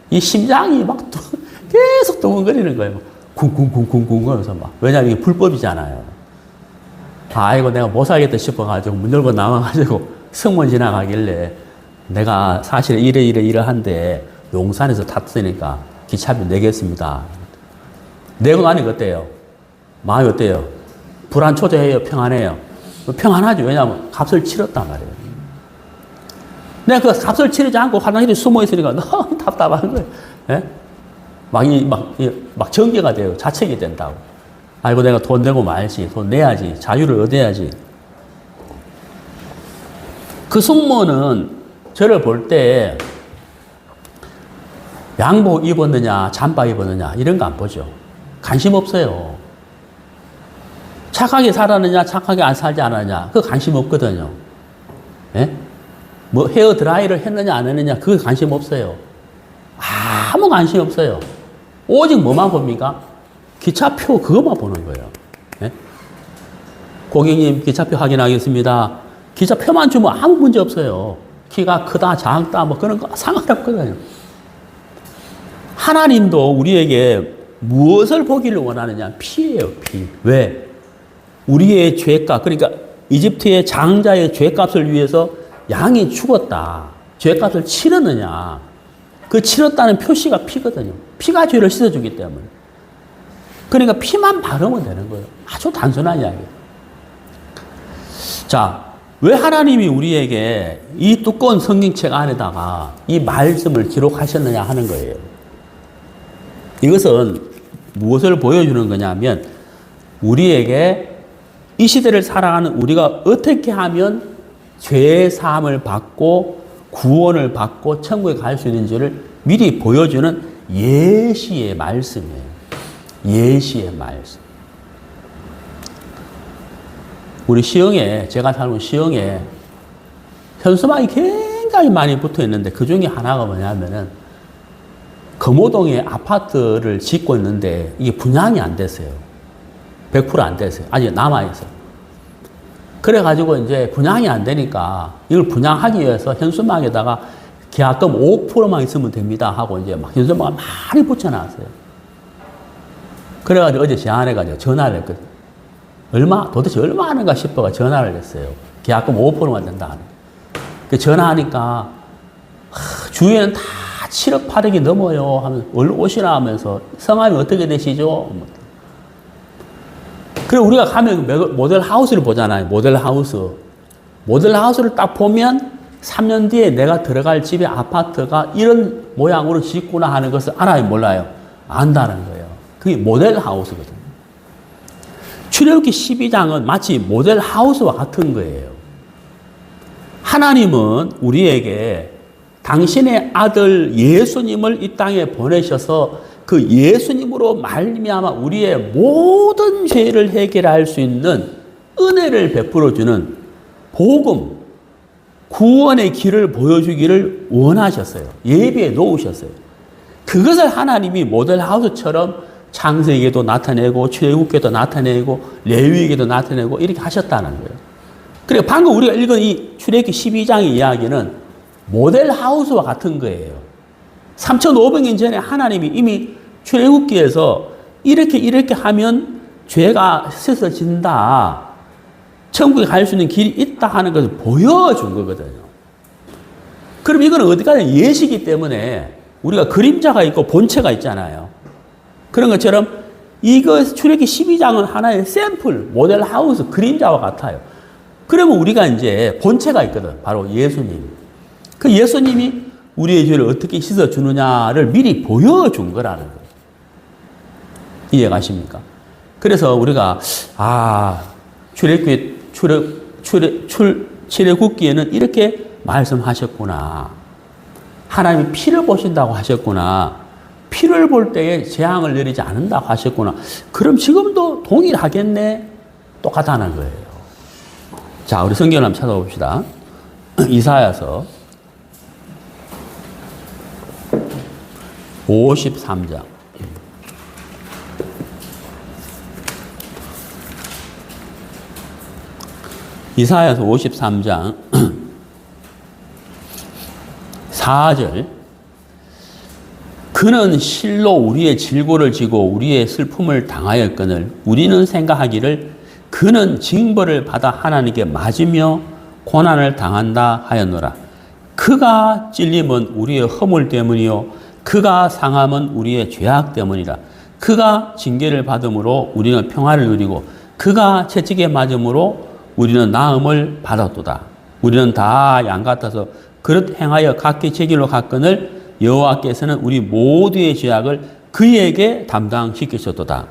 이 심장이 막 계속 두근거리는 거예요. 쿵쿵쿵쿵쿵 하면서 막. 왜냐면 이게 불법이잖아요. 아이고, 내가 못 살겠다 싶어가지고 문 열고 나와가지고 승무원 지나가길래 내가 사실 이러한데 용산에서 탔으니까 기차비 내겠습니다. 내고 나니까 어때요? 마음이 어때요? 불안초조해요? 평안해요? 평안하죠. 왜냐하면 값을 치렀단 말이에요. 내가 그 값을 치르지 않고 화장실에 숨어 있으니까 너무 답답한 거예요. 예? 막 전개가 돼요. 자책이 된다고. 아이고, 내가 돈 내고 말지. 돈 내야지. 자유를 얻어야지. 그 승무원은 저를 볼 때 양복 입었느냐, 잠바 입었느냐, 이런 거 안 보죠. 관심 없어요. 착하게 살았느냐, 착하게 안 살지 않았느냐, 그거 관심 없거든요. 예? 뭐 헤어 드라이를 했느냐, 안 했느냐, 그거 관심 없어요. 아무 관심 없어요. 오직 뭐만 봅니까? 기차표 그것만 보는 거예요. 예? 고객님, 기차표 확인하겠습니다. 기차표만 주면 아무 문제 없어요. 키가 크다, 작다, 뭐 그런 거 상관없거든요. 하나님도 우리에게 무엇을 보기를 원하느냐? 피예요, 피. 왜? 우리의 죄값, 그러니까 이집트의 장자의 죄값을 위해서 양이 죽었다. 죄값을 치렀느냐? 그 치렀다는 표시가 피거든요. 피가 죄를 씻어주기 때문에. 그러니까 피만 바르면 되는 거예요. 아주 단순한 이야기예요. 자, 왜 하나님이 우리에게 이 두꺼운 성경책 안에다가 이 말씀을 기록하셨느냐 하는 거예요. 이것은 무엇을 보여주는 거냐면 우리에게 이 시대를 살아가는 우리가 어떻게 하면 죄 사함을 받고 구원을 받고 천국에 갈 수 있는지를 미리 보여주는 예시의 말씀이에요. 예시의 말씀. 우리 시흥에, 제가 살고 시흥에 현수막이 굉장히 많이 붙어 있는데 그 중에 하나가 뭐냐면은 금호동에 아파트를 짓고 있는데 이게 분양이 안 됐어요. 100% 안 됐어요. 아직 남아있어요. 그래가지고 이제 분양이 안 되니까 이걸 분양하기 위해서 현수막에다가 계약금 5%만 있으면 됩니다 하고 이제 막 현수막을 많이 붙여놨어요. 그래가지고 어제 제 아내가 전화를 했거든요. 도대체 얼마 하는가 싶어가 전화를 했어요. 계약금 5%만 된다. 전화하니까, 주위에는 다 7억 8억이 넘어요 하면서, 얼른 오시라 하면서, 성함이 어떻게 되시죠? 그리고 우리가 가면 모델 하우스를 보잖아요. 모델 하우스. 모델 하우스를 딱 보면 3년 뒤에 내가 들어갈 집의 아파트가 이런 모양으로 짓구나 하는 것을 알아요, 몰라요? 안다는 거예요. 그게 모델 하우스거든요. 출애굽기 12장은 마치 모델 하우스와 같은 거예요. 하나님은 우리에게 당신의 아들 예수님을 이 땅에 보내셔서 그 예수님으로 말미암아 우리의 모든 죄를 해결할 수 있는 은혜를 베풀어 주는 복음, 구원의 길을 보여주기를 원하셨어요. 예비해 놓으셨어요. 그것을 하나님이 모델 하우스처럼 창세기에도 나타내고 출애굽기에도 나타내고 레위기에도 나타내고 이렇게 하셨다는 거예요. 그리고 방금 우리가 읽은 이 출애굽기 12장의 이야기는 모델 하우스와 같은 거예요. 3,500년 전에 하나님이 이미 출애굽기에서 이렇게 하면 죄가 씻어진다. 천국에 갈 수 있는 길이 있다 하는 것을 보여준 거거든요. 그럼 이거는 어디까지 예시이기 때문에 우리가 그림자가 있고 본체가 있잖아요. 그런 것처럼 이거 출애굽기 12장은 하나의 샘플, 모델 하우스, 그림자와 같아요. 그러면 우리가 이제 본체가 있거든. 바로 예수님. 그 예수님이 우리의 죄를 어떻게 씻어주느냐를 미리 보여준 거라는 거예요. 이해가십니까? 그래서 우리가, 출애굽기에는 이렇게 말씀하셨구나. 하나님이 피를 보신다고 하셨구나. 피를 볼 때에 재앙을 내리지 않는다고 하셨구나. 그럼 지금도 동일하겠네? 똑같다는 거예요. 자, 우리 성경을 한번 찾아봅시다. 이사야서 53장. 이사야서 53장 4절. 그는 실로 우리의 질고를 지고 우리의 슬픔을 당하였거늘 우리는 생각하기를 그는 징벌을 받아 하나님께 맞으며 고난을 당한다 하였노라. 그가 찔림은 우리의 허물 때문이요 그가 상함은 우리의 죄악 때문이라. 그가 징계를 받음으로 우리는 평화를 누리고 그가 채찍에 맞음으로 우리는 나음을 받았도다. 우리는 다 양 같아서 그릇 행하여 각기 제 길로 갔거늘 여호와께서는 우리 모두의 죄악을 그에게 담당시키셨도다.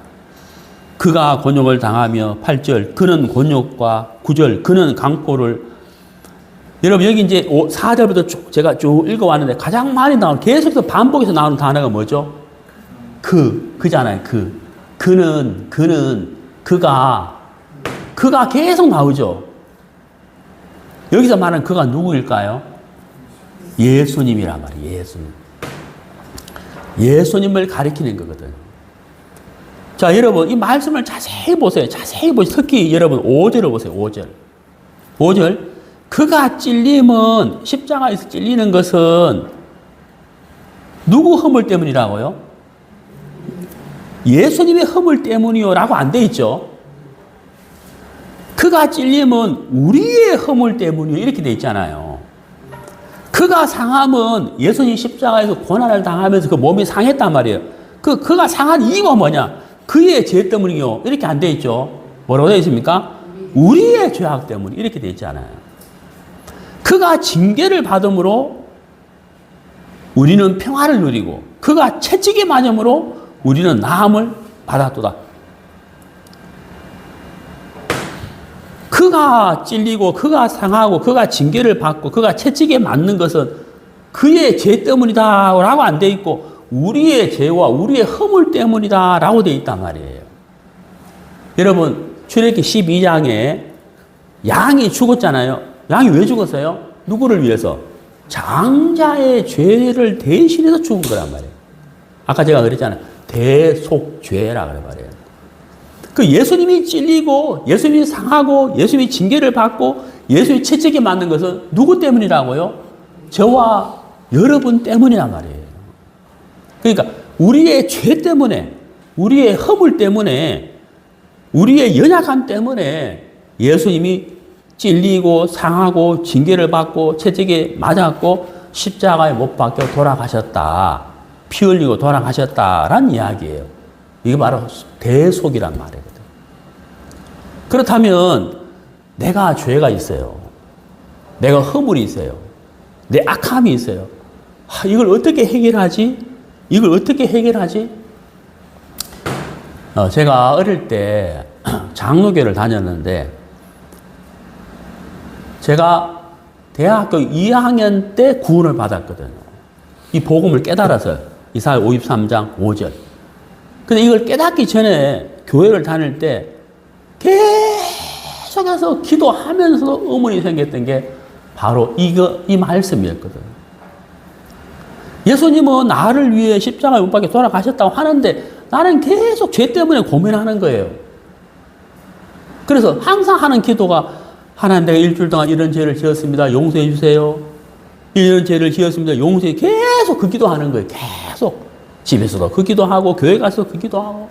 그가 곤욕을 당하며 8절 그는 곤욕과 9절 그는 강포를. 여러분 여기 이제 4절부터 제가 쭉 읽어왔는데 가장 많이 나오는 계속해서 반복해서 나오는 단어가 뭐죠? 그잖아요. 그는 그가 계속 나오죠. 여기서 말하는 그가 누구일까요? 예수님이란 말이에요. 예수님. 예수님을 가리키는 거거든요. 자, 여러분 이 말씀을 자세히 보세요. 자세히 보세요. 특히 여러분 5절을 보세요. 5절. 그가 찔림은 십자가에서 찔리는 것은 누구 허물 때문이라고요? 예수님의 허물 때문이요 라고 안 돼 있죠. 그가 찔림은 우리의 허물 때문이요 이렇게 돼 있잖아요. 그가 상함은 예수님 십자가에서 고난을 당하면서 그 몸이 상했단 말이에요. 그가 상한 이유가 뭐냐? 그의 죄 때문이요 이렇게 안 돼 있죠. 뭐라고 되어 있습니까? 우리의 죄악 때문에 이렇게 돼 있잖아요. 그가 징계를 받음으로 우리는 평화를 누리고 그가 채찍에 맞음으로 우리는 나음을 받았도다. 그가 찔리고 그가 상하고 그가 징계를 받고 그가 채찍에 맞는 것은 그의 죄 때문이다 라고 안 돼 있고 우리의 죄와 우리의 허물 때문이다 라고 돼 있단 말이에요. 여러분 출애굽기 12장에 양이 죽었잖아요. 양이 왜 죽었어요? 누구를 위해서? 장자의 죄를 대신해서 죽은 거란 말이에요. 아까 제가 그랬잖아요. 대속죄라 그래 말이에요. 그 예수님이 찔리고 예수님이 상하고 예수님이 징계를 받고 예수님이 채찍에 맞는 것은 누구 때문이라고요? 저와 여러분 때문이란 말이에요. 그러니까 우리의 죄 때문에 우리의 허물 때문에 우리의 연약함 때문에 예수님이 찔리고 상하고 징계를 받고 채찍에 맞았고 십자가에 못 박혀 돌아가셨다. 피 흘리고 돌아가셨다라는 이야기예요. 이게 바로 대속이란 말이거든. 그렇다면 내가 죄가 있어요. 내가 허물이 있어요. 내 악함이 있어요. 이걸 어떻게 해결하지? 이걸 어떻게 해결하지? 제가 어릴 때 장로교를 다녔는데 제가 대학교 2학년 때 구원을 받았거든요. 이 복음을 깨달아서 이사야 53장 5절. 근데 이걸 깨닫기 전에 교회를 다닐 때 계속해서 기도하면서도 의문이 생겼던 게 바로 이 말씀이었거든요. 예수님은 나를 위해 십자가에 못 박혀 돌아가셨다고 하는데 나는 계속 죄 때문에 고민하는 거예요. 그래서 항상 하는 기도가 하나님 내가 일주일 동안 이런 죄를 지었습니다. 용서해 주세요. 이런 죄를 지었습니다. 용서해. 계속 그 기도하는 거예요. 계속. 집에서도 그 기도하고 교회 가서도 그 기도하고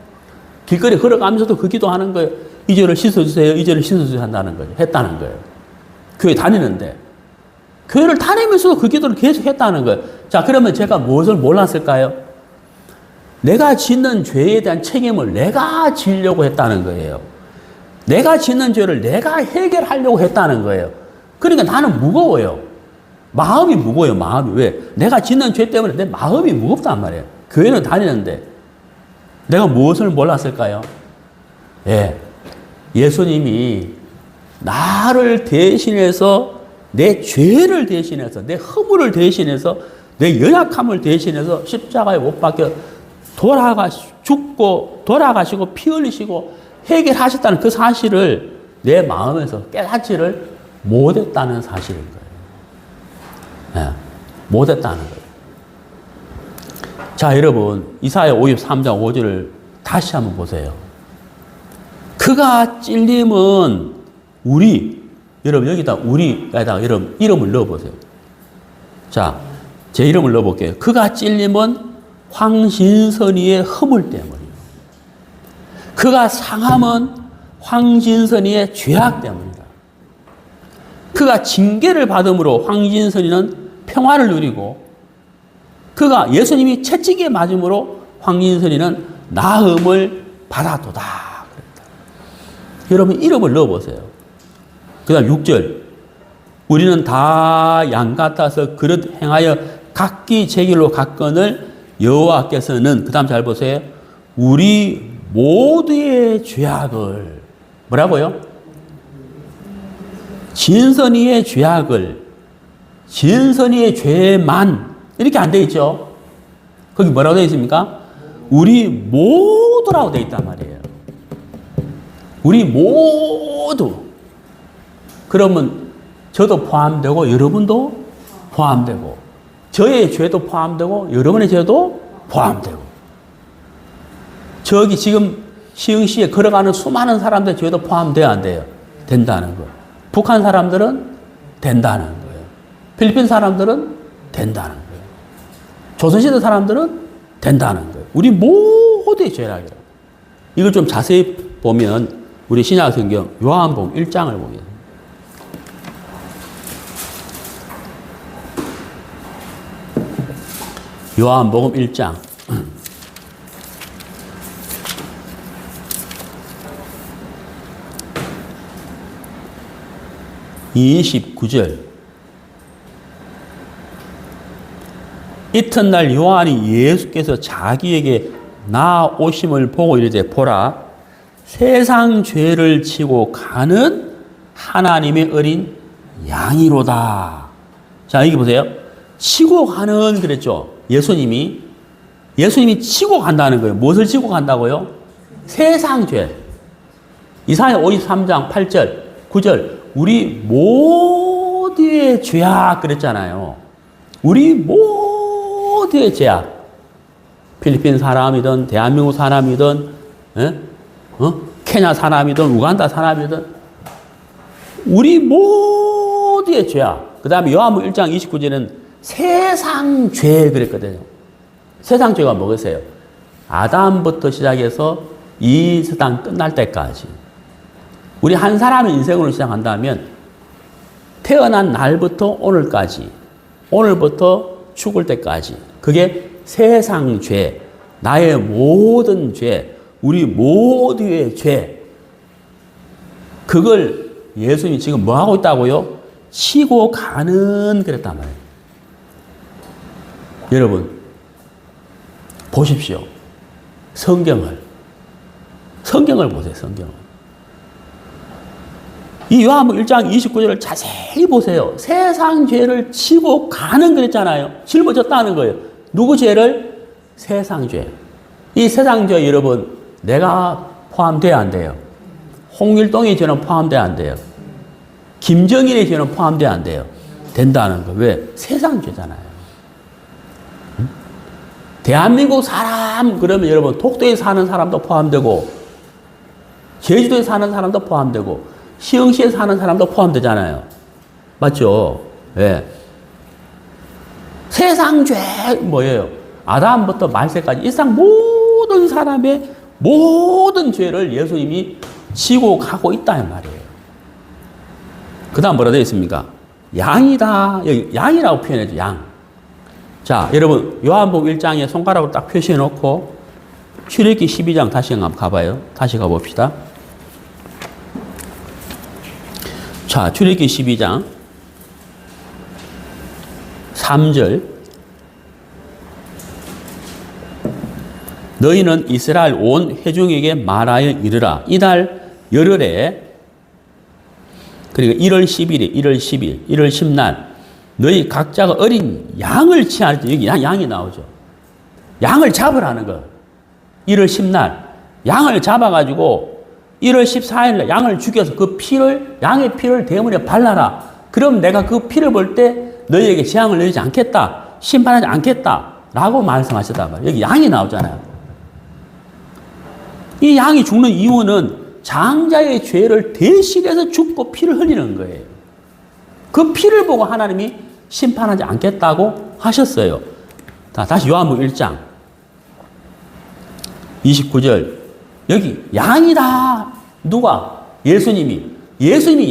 길거리 걸어가면서도 그 기도하는 거예요. 이 죄를 씻어주세요. 이 죄를 씻어주세요 한다는 거예요. 했다는 거예요. 교회 다니는데. 교회를 다니면서도 그 기도를 계속 했다는 거예요. 자, 그러면 제가 무엇을 몰랐을까요? 내가 짓는 죄에 대한 책임을 내가 지려고 했다는 거예요. 내가 짓는 죄를 내가 해결하려고 했다는 거예요. 그러니까 나는 무거워요. 마음이 무거워요, 마음이. 왜? 내가 짓는 죄 때문에 내 마음이 무겁단 말이에요. 교회는 다니는데. 내가 무엇을 몰랐을까요? 예. 예수님이 나를 대신해서 내 죄를 대신해서 내 허물을 대신해서 내 연약함을 대신해서 십자가에 못 박혀 죽고 돌아가시고 피 흘리시고 해결하셨다는 그 사실을 내 마음에서 깨닫지를 못했다는 사실인 거예요. 네, 못했다는 거예요. 자, 여러분 이사야 53장 5절을 다시 한번 보세요. 그가 찔림은 여러분 여기다 우리에다가 여러분 이름을 넣어보세요. 자, 제 이름을 넣어볼게요. 그가 찔림은 황신선이의 허물 때문이에요. 그가 상함은 황신선이의 죄악 때문이다. 그가 징계를 받음으로 황신선이는 평화를 누리고 그가 예수님이 채찍에 맞음으로 황신선이는 나음을 받아도다. 여러분 이름을 넣어보세요. 그 다음 6절. 우리는 다 양 같아서 그릇 행하여 각기 제 길로 갔거늘 여호와께서는 그 다음 잘 보세요. 우리 모두의 죄악을 뭐라고요? 진선이의 죄악을 진선이의 죄만 이렇게 안 돼 있죠. 거기 뭐라고 되어 있습니까? 우리 모두라고 되어 있단 말이에요. 우리 모두. 그러면 저도 포함되고 여러분도 포함되고 저의 죄도 포함되고 여러분의 죄도 포함되고 저기 지금 시흥시에 걸어가는 수많은 사람들의 죄도 포함돼야 안 돼요? 된다는 거예요. 북한 사람들은 된다는 거예요. 필리핀 사람들은 된다는 거예요. 조선시대 사람들은 된다는 거예요. 우리 모두의 죄락이라. 이걸 좀 자세히 보면 우리 신약성경 요한복음 1장을 보면 요한복음 1장 29절. 이튿날 요한이 예수께서 자기에게 나오심을 보고 이르되 보라 세상 죄를 지고 가는 하나님의 어린 양이로다. 자, 여기 보세요. 치고 가는 그랬죠. 예수님이 치고 간다는 거예요. 무엇을 치고 간다고요? 세상 죄. 이사야 53장 8절 9절 우리 모두의 죄악 그랬잖아요. 우리 모두의 죄악. 필리핀 사람이든 대한민국 사람이든 케냐 사람이든 우간다 사람이든 우리 모두의 죄악. 그 다음에 요한복음 1장 29절은 세상 죄 그랬거든요. 세상 죄가 뭐겠어요? 아담부터 시작해서 이 세상 끝날 때까지. 우리 한 사람의 인생으로 시작한다면 태어난 날부터 오늘까지, 오늘부터 죽을 때까지. 그게 세상 죄, 나의 모든 죄, 우리 모두의 죄. 그걸 예수님이 지금 뭐 하고 있다고요? 치고 가는 그랬단 말이에요. 여러분, 보십시오. 성경을 보세요, 성경을. 이 요한복음 1장 29절을 자세히 보세요. 세상 죄를 치고 가는 그랬잖아요. 짊어졌다는 거예요. 누구 죄를? 세상 죄. 이 세상 죄 여러분, 내가 포함돼야 안 돼요? 홍길동의 죄는 포함돼야 안 돼요? 김정일의 죄는 포함돼야 안 돼요? 된다는 거. 왜? 세상 죄잖아요. 응? 대한민국 사람 그러면 여러분 독도에 사는 사람도 포함되고 제주도에 사는 사람도 포함되고 시흥시에 사는 사람도 포함되잖아요. 맞죠? 예. 세상 죄 뭐예요? 아담부터 말세까지 일상 모든 사람의 모든 죄를 예수님이 지고 가고 있다는 말이에요. 그 다음 뭐라 되어 있습니까? 양이다. 여기 양이라고 표현해줘, 양. 자, 여러분, 요한복음 1장에 손가락으로 딱 표시해 놓고, 출애굽기 12장 다시 한번 가봐요. 다시 가봅시다. 자, 출애굽기 12장 3절. 너희는 이스라엘 온 회중에게 말하여 이르라. 이달 열흘에 그리고 1월 10일에 1월 10일, 1월 10날 너희 각자가 어린 양을 취할 때 여기 양이 나오죠. 양을 잡으라는 거. 1월 10날 양을 잡아가지고 1월 14일날 양을 죽여서 그 피를 양의 피를 대문에 발라라. 그럼 내가 그 피를 볼 때 너희에게 재앙을 내리지 않겠다. 심판하지 않겠다. 라고 말씀하셨단 말이에요. 여기 양이 나오잖아요. 이 양이 죽는 이유는 장자의 죄를 대신해서 죽고 피를 흘리는 거예요. 그 피를 보고 하나님이 심판하지 않겠다고 하셨어요. 자, 다시 요한복음 1장 29절. 여기 양이다. 누가? 예수님이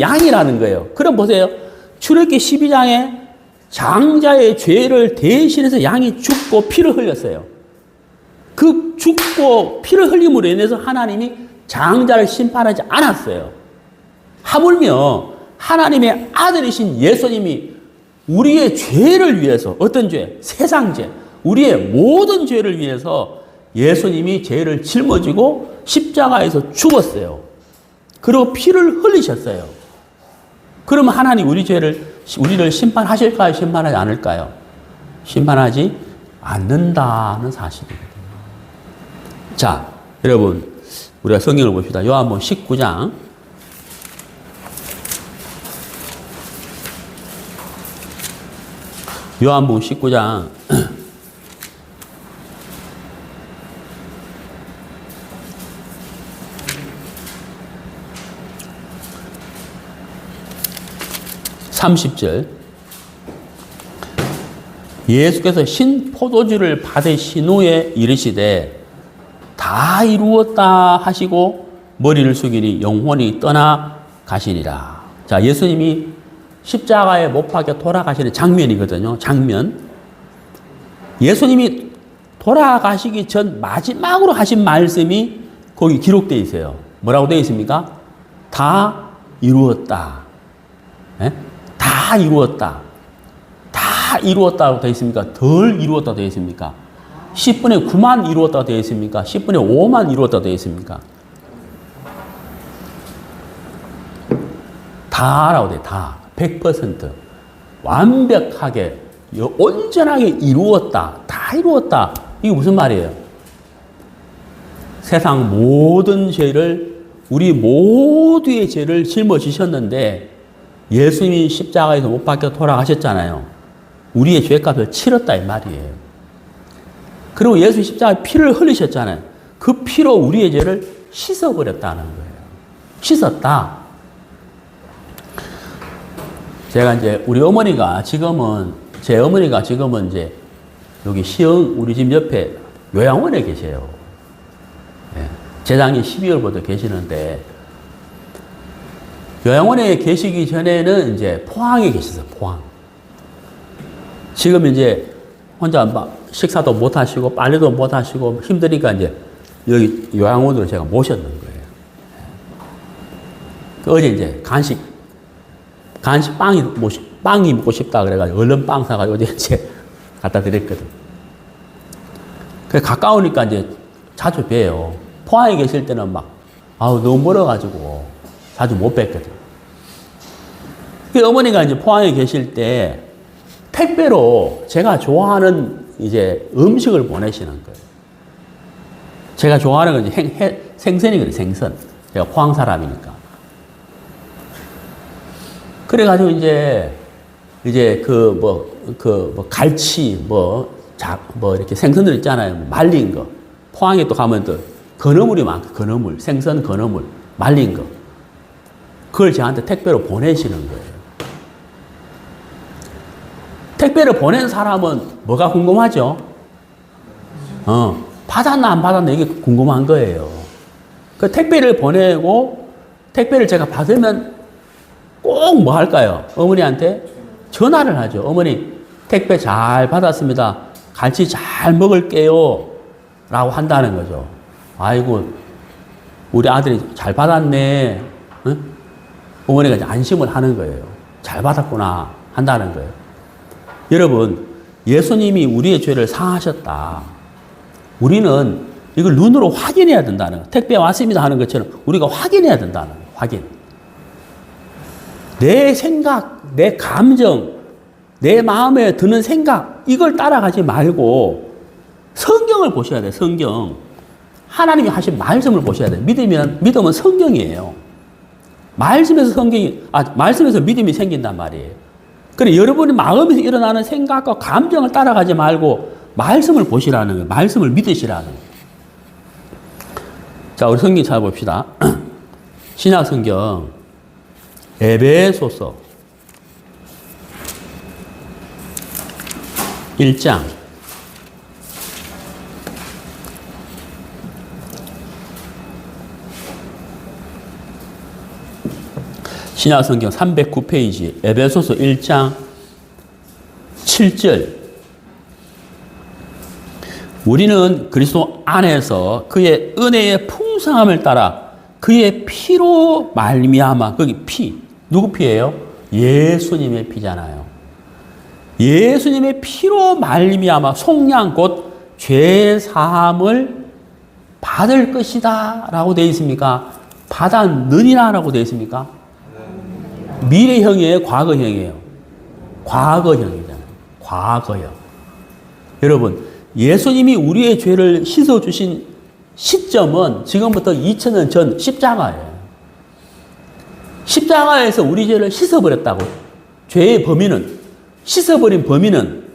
양이라는 거예요. 그럼 보세요. 출애굽기 12장에 장자의 죄를 대신해서 양이 죽고 피를 흘렸어요. 그 죽고 피를 흘림으로 인해서 하나님이 장자를 심판하지 않았어요. 하물며 하나님의 아들이신 예수님이 우리의 죄를 위해서, 어떤 죄? 세상 죄. 우리의 모든 죄를 위해서 예수님이 죄를 짊어지고 십자가에서 죽었어요. 그리고 피를 흘리셨어요. 그러면 하나님 우리를 심판하실까요? 심판하지 않을까요? 심판하지 않는다는 사실입니다. 자, 여러분, 우리가 성경을 봅시다. 요한복음 19장. 요한복음 19장. 30절. 예수께서 신포도주를 받으신 후에 이르시되 다 이루었다 하시고 머리를 숙이니 영혼이 떠나 가시니라. 자, 예수님이 십자가에 못 박혀 돌아가시는 장면이거든요. 장면. 예수님이 돌아가시기 전 마지막으로 하신 말씀이 거기 기록되어 있어요. 뭐라고 되어 있습니까? 다 이루었다. 네? 다 이루었다. 다 이루었다고 되어 있습니까? 덜 이루었다고 되어 있습니까? 10분의 9만 이루었다고 되어 있습니까? 10분의 5만 이루었다고 되어 있습니까? 다라고 돼요. 다. 100%. 완벽하게, 온전하게 이루었다. 다 이루었다. 이게 무슨 말이에요? 세상 모든 죄를, 우리 모두의 죄를 짊어지셨는데 예수님이 십자가에서 못 박혀 돌아가셨잖아요. 우리의 죄값을 치렀다 이 말이에요. 그리고 예수 십자가에 피를 흘리셨잖아요. 그 피로 우리의 죄를 씻어버렸다는 거예요. 씻었다. 제가 이제 우리 어머니가 지금은, 제 어머니가 지금은 이제 여기 시흥 우리 집 옆에 요양원에 계세요. 예. 재작년 12월부터 계시는데 요양원에 계시기 전에는 이제 포항에 계셨어요. 포항. 지금 이제 혼자 막 식사도 못 하시고 빨래도 못 하시고 힘드니까 이제 여기 요양원으로 제가 모셨는 거예요. 어제 이제 간식 빵이 먹고 싶다 그래가지고 얼른 빵 사가지고 어제 이제 갖다 드렸거든. 그래 가까우니까 이제 자주 뵈요. 포항에 계실 때는 막 너무 멀어가지고 자주 못 뵀거든. 그 어머니가 이제 포항에 계실 때 택배로 제가 좋아하는 이제 음식을 보내시는 거예요. 제가 좋아하는 건 이제 생선이거든요, 생선. 제가 포항 사람이니까. 그래가지고 이제 갈치, 이렇게 생선들 있잖아요. 말린 거. 포항에 또 가면 또 건어물이 많고, 건어물. 생선 건어물. 말린 거. 그걸 저한테 택배로 보내시는 거예요. 택배를 보낸 사람은 뭐가 궁금하죠? 받았나 안 받았나 이게 궁금한 거예요. 그 택배를 보내고 택배를 제가 받으면 꼭 뭐 할까요? 어머니한테 전화를 하죠. 어머니 택배 잘 받았습니다. 갈치 잘 먹을게요. 라고 한다는 거죠. 아이고 우리 아들이 잘 받았네. 응? 어머니가 이제 안심을 하는 거예요. 잘 받았구나 한다는 거예요. 여러분 예수님이 우리의 죄를 사하셨다. 우리는 이걸 눈으로 확인해야 된다는 거예요. 택배 왔습니다 하는 것처럼 우리가 확인해야 된다는 거예요. 확인. 내 생각, 내 감정, 내 마음에 드는 생각 이걸 따라가지 말고 성경을 보셔야 돼요. 성경. 하나님이 하신 말씀을 보셔야 돼요. 믿음은 성경이에요. 말씀에서 믿음이 생긴단 말이에요. 그래 여러분의 마음에서 일어나는 생각과 감정을 따라가지 말고 말씀을 보시라는 거예요. 말씀을 믿으시라는 거예요. 자, 우리 성경 찾아봅시다. 신약 성경 에베소서 1장 신약 성경 309페이지 에베소서 1장 7절 우리는 그리스도 안에서 그의 은혜의 풍성함을 따라 그의 피로 말미암아 거기 피 누구 피예요? 예수님의 피잖아요. 예수님의 피로 말미암아 속량 곧 죄 사함을 받을 것이다 라고 되어 있습니까? 받았느니라 라고 되어 있습니까? 미래형이에요? 과거형이에요? 과거형이잖아요. 과거형. 여러분 예수님이 우리의 죄를 씻어주신 시점은 지금부터 2000년 전 십자가예요. 십자가에서 우리 죄를 씻어버렸다고. 죄의 범인은 씻어버린 범인은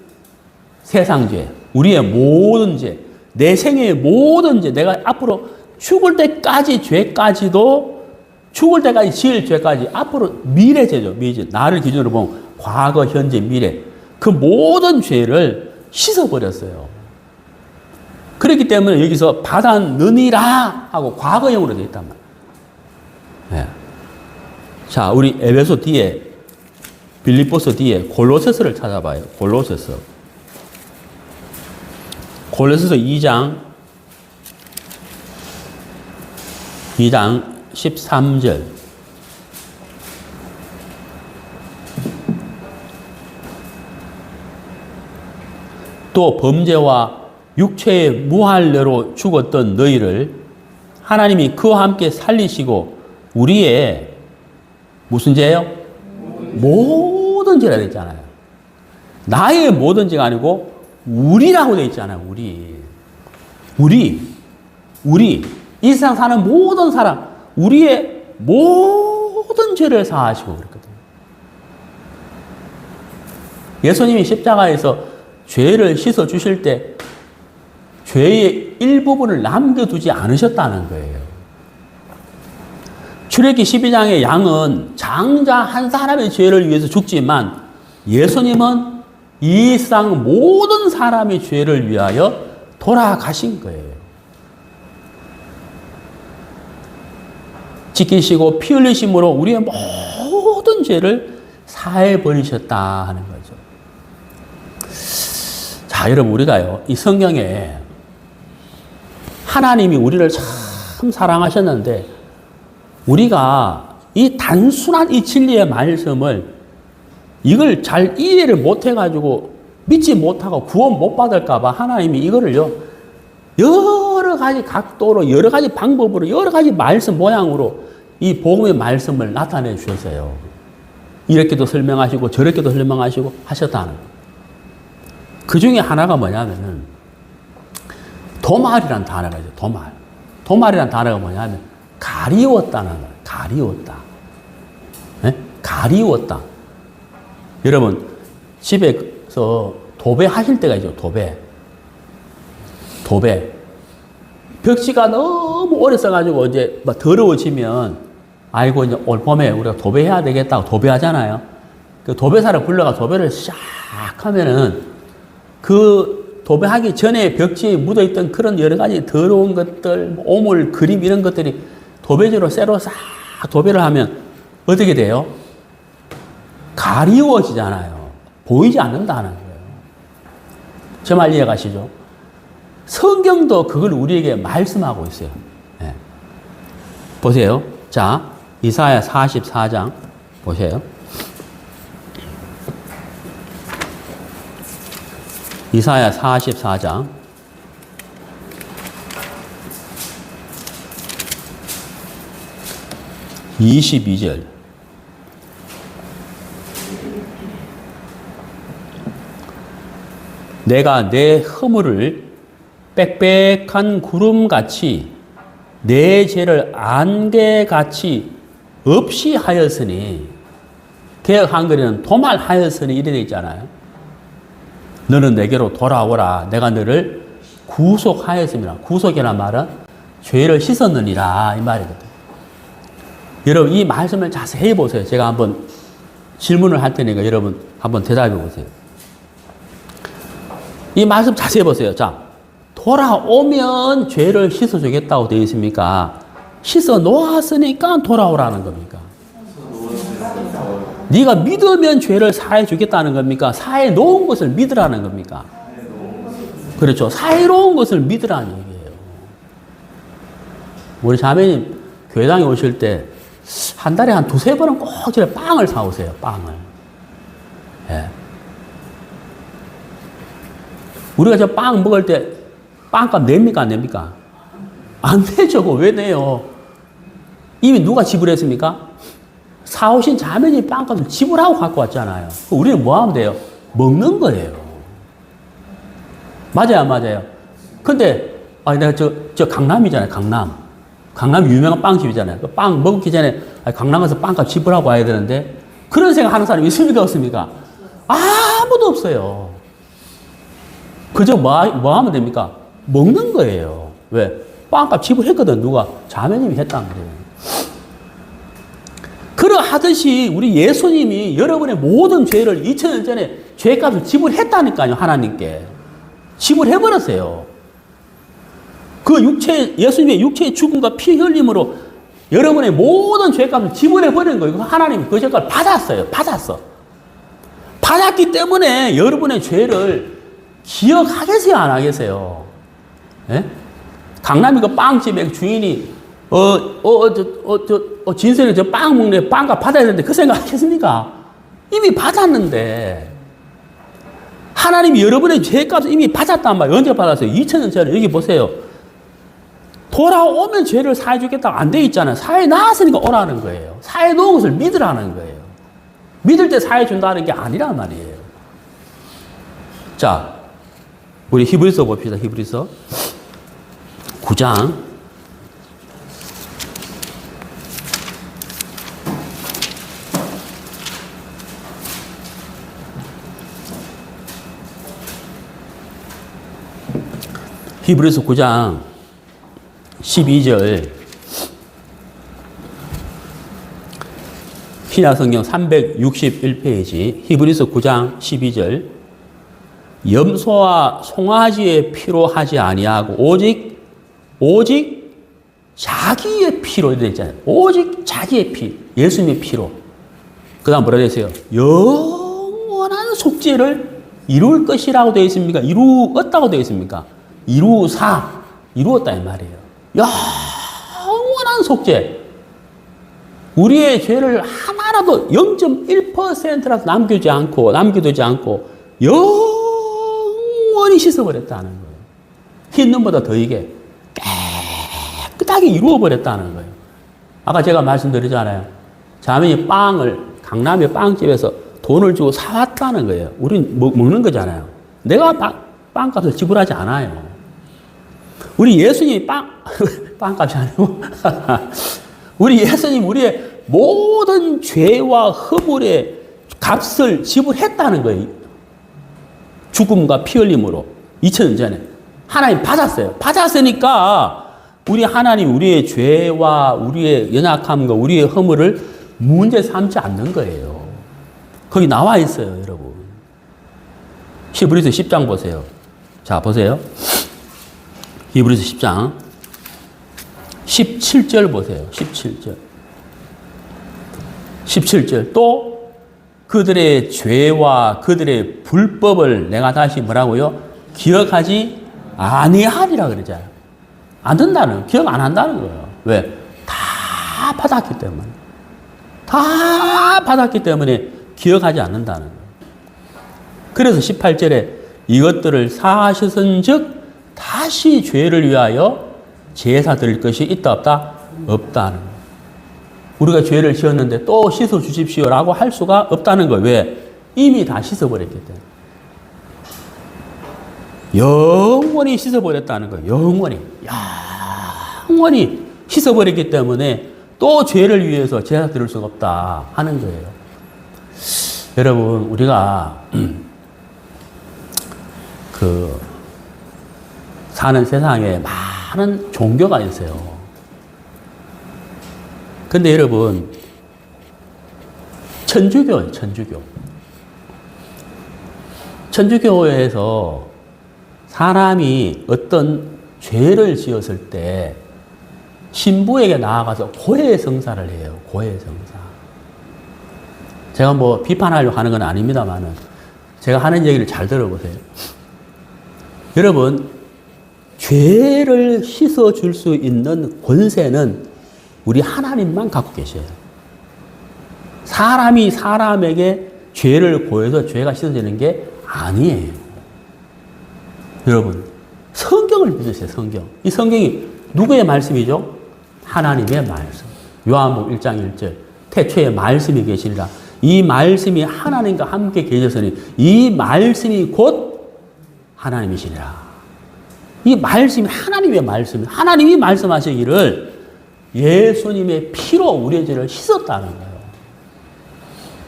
세상죄, 우리의 모든 죄, 내 생애의 모든 죄, 내가 앞으로 죽을 때까지 죄까지도 죽을 때까지 지을 죄까지 앞으로 미래죄죠. 미래죄. 나를 기준으로 보면 과거, 현재, 미래. 그 모든 죄를 씻어버렸어요. 그렇기 때문에 여기서 받았느니라 하고 과거형으로 되어 있단 말이에요. 네. 자, 우리 에베소 뒤에 빌립보서 뒤에 골로새서를 찾아봐요. 골로새서 2장 13절 또 범죄와 육체의 무할례로 죽었던 너희를 하나님이 그와 함께 살리시고 우리의 무슨 죄요? 모든 죄라 되어 있잖아요. 나의 모든 죄가 아니고 우리라고 되어 있잖아요. 우리 이 세상 사는 모든 사람 우리의 모든 죄를 사하시고 그랬거든요. 예수님이 십자가에서 죄를 씻어 주실 때 죄의 일부분을 남겨두지 않으셨다는 거예요. 출애굽기 12장의 양은 장자 한 사람의 죄를 위해서 죽지만 예수님은 이 세상 모든 사람의 죄를 위하여 돌아가신 거예요. 지키시고 피 흘리심으로 우리의 모든 죄를 사해 버리셨다 하는 거죠. 자, 여러분 우리가요 이 성경에 하나님이 우리를 참 사랑하셨는데 우리가 이 단순한 이 진리의 말씀을 이걸 잘 이해를 못해가지고 믿지 못하고 구원 못 받을까봐 하나님이 이거를요, 여러 가지 각도로, 여러 가지 방법으로, 여러 가지 말씀 모양으로 이 복음의 말씀을 나타내 주셨어요. 이렇게도 설명하시고 저렇게도 설명하시고 하셨다는 거예요. 그 중에 하나가 뭐냐면은 도말이란 단어가 있어요. 도말. 도말이란 단어가 뭐냐면 가리웠다는 거예요. 가리웠다. 네? 가리웠다. 여러분 집에서 도배하실 때가 있죠. 도배. 벽지가 너무 오래 써가지고 이제 막 더러워지면 아이고 이제 올 봄에 우리가 도배해야 되겠다고 도배하잖아요. 그 도배사를 불러가 도배를 샥 하면은 그 도배하기 전에 벽지에 묻어있던 그런 여러 가지 더러운 것들, 오물, 그림 이런 것들이 도배지로 쇠로 싹 도배를 하면 어떻게 돼요? 가리워지잖아요. 보이지 않는다는 거예요. 제 말 이해가시죠? 성경도 그걸 우리에게 말씀하고 있어요. 네. 보세요. 자, 이사야 44장 보세요. 이사야 44장 22절. 내가 내 허물을 빽빽한 구름같이 내 죄를 안개같이 없이 하였으니, 개역 한글에는 도말하였으니 이래 되어 있잖아요. 너는 내게로 돌아오라. 내가 너를 구속하였습니다. 구속이라는 말은 죄를 씻었느니라 이 말이거든요. 여러분 이 말씀을 자세히 보세요. 제가 한번 질문을 할 테니까 여러분 한번 대답해 보세요. 이 말씀 자세히 보세요. 자, 돌아오면 죄를 씻어주겠다고 되어 있습니까? 씻어 놓았으니까 돌아오라는 겁니까? 네가 믿으면 죄를 사해 주겠다는 겁니까? 사해 놓은 것을 믿으라는 겁니까? 그렇죠. 사해놓은 것을 믿으라는 얘기예요. 우리 자매님 교회당에 오실 때 한 달에 한 두세 번은 꼭 집에 빵을 사오세요. 빵을. 예. 우리가 저 빵 먹을 때 빵값 냅니까? 안 냅니까? 안 내죠. 왜 내요? 이미 누가 지불했습니까? 사오신 자매님 빵값을 지불하고 갖고 왔잖아요. 우리는 뭐 하면 돼요? 먹는 거예요. 맞아요, 안 맞아요? 근데, 내가 저 강남이잖아요, 강남. 강남 유명한 빵집이잖아요. 그 빵 먹기 전에 강남 가서 빵값 지불하고 와야 되는데, 그런 생각 하는 사람이 있습니까? 없습니까? 아무도 없어요. 그저 뭐 하면 됩니까? 먹는 거예요. 왜? 빵값 지불했거든, 누가. 자매님이 했단 말이에요. 그러하듯이 우리 예수님이 여러분의 모든 죄를 2000년 전에 죄값을 지불했다니까요, 하나님께. 지불해버렸어요. 그 예수님의 육체의 죽음과 피 흘림으로 여러분의 모든 죄값을 지불해버린 거예요. 하나님이 그 죄값을 받았어요. 받았기 때문에 여러분의 죄를 기억하겠어요, 안 하겠어요? 예? 강남이 그 빵집의 주인이 진선이 저 빵 먹네, 빵값 받아야 되는데 그 생각 하겠습니까? 이미 받았는데. 하나님이 여러분의 죄값을 이미 받았단 말이에요. 언제 받았어요? 2000년 전에. 여기 보세요. 돌아오면 죄를 사해 주겠다고 안 돼 있잖아요. 사해 놨으니까 오라는 거예요. 사해 놓은 것을 믿으라는 거예요. 믿을 때 사해 준다는 게 아니란 말이에요. 자, 우리 히브리서 봅시다. 히브리서 9장 12절 신약성경 361페이지 히브리서 9장 12절 염소와 송아지의 피로 하지 아니하고 오직 자기의 피로 되어 있잖아요. 오직 자기의 피, 예수님의 피로. 그 다음 뭐라 되어 있어요? 영원한 속죄를 이룰 것이라고 되어 있습니까? 이루었다고 되어 있습니까? 이루었다 이 말이에요. 영원한 속죄. 우리의 죄를 하나라도 0.1%라도 남겨두지 않고 영원히 씻어버렸다는 거예요. 흰 눈보다 더 이게 깨끗하게 이루어버렸다는 거예요. 아까 제가 말씀드리잖아요. 자매이 강남의 빵집에서 돈을 주고 사왔다는 거예요. 우린 먹는 거잖아요. 내가 빵값을 지불하지 않아요. 우리 예수님이 빵값이 아니고 우리 예수님 우리의 모든 죄와 허물의 값을 지불했다는 거예요. 죽음과 피 흘림으로 2000년 전에 하나님 받았어요. 받았으니까 우리 하나님 우리의 죄와 우리의 연약함과 우리의 허물을 문제 삼지 않는 거예요. 거기 나와 있어요, 여러분. 히브리서 10장 보세요. 자, 보세요. 히브리서 10장 17절 보세요. 17절. 또 그들의 죄와 그들의 불법을 내가 다시 뭐라고요? 기억하지 아니하리라 그러잖아요. 안 된다는, 기억 안 한다는 거예요. 왜? 다 받았기 때문에. 다 받았기 때문에 기억하지 않는다는 거예요. 그래서 18절에 이것들을 사하셨은 즉 다시 죄를 위하여 제사 드릴 것이 있다 없다? 없다는 거예요. 우리가 죄를 지었는데 또 씻어 주십시오라고 할 수가 없다는 거예요. 왜? 이미 다 씻어버렸기 때문에. 영원히 씻어버렸다는 거예요. 영원히 씻어버렸기 때문에 또 죄를 위해서 제사 드릴 수가 없다 하는 거예요. 여러분, 우리가 사는 세상에 많은 종교가 있어요. 근데 여러분, 천주교예요, 천주교. 천주교에서 사람이 어떤 죄를 지었을 때 신부에게 나아가서 고해성사를 해요. 고해성사. 제가 뭐 비판하려고 하는 건 아닙니다만은 제가 하는 얘기를 잘 들어보세요. 여러분, 죄를 씻어줄 수 있는 권세는 우리 하나님만 갖고 계셔요. 사람이 사람에게 죄를 고해서 죄가 씻어지는 게 아니에요. 여러분, 성경을 믿으세요, 성경. 이 성경이 누구의 말씀이죠? 하나님의 말씀. 요한복음 1장 1절. 태초에 말씀이 계시리라. 이 말씀이 하나님과 함께 계셨으니 이 말씀이 곧 하나님이시니라. 이 말씀이 하나님의 말씀이 하나님이 말씀하시기를 예수님의 피로 우리의 죄를 씻었다는 거예요.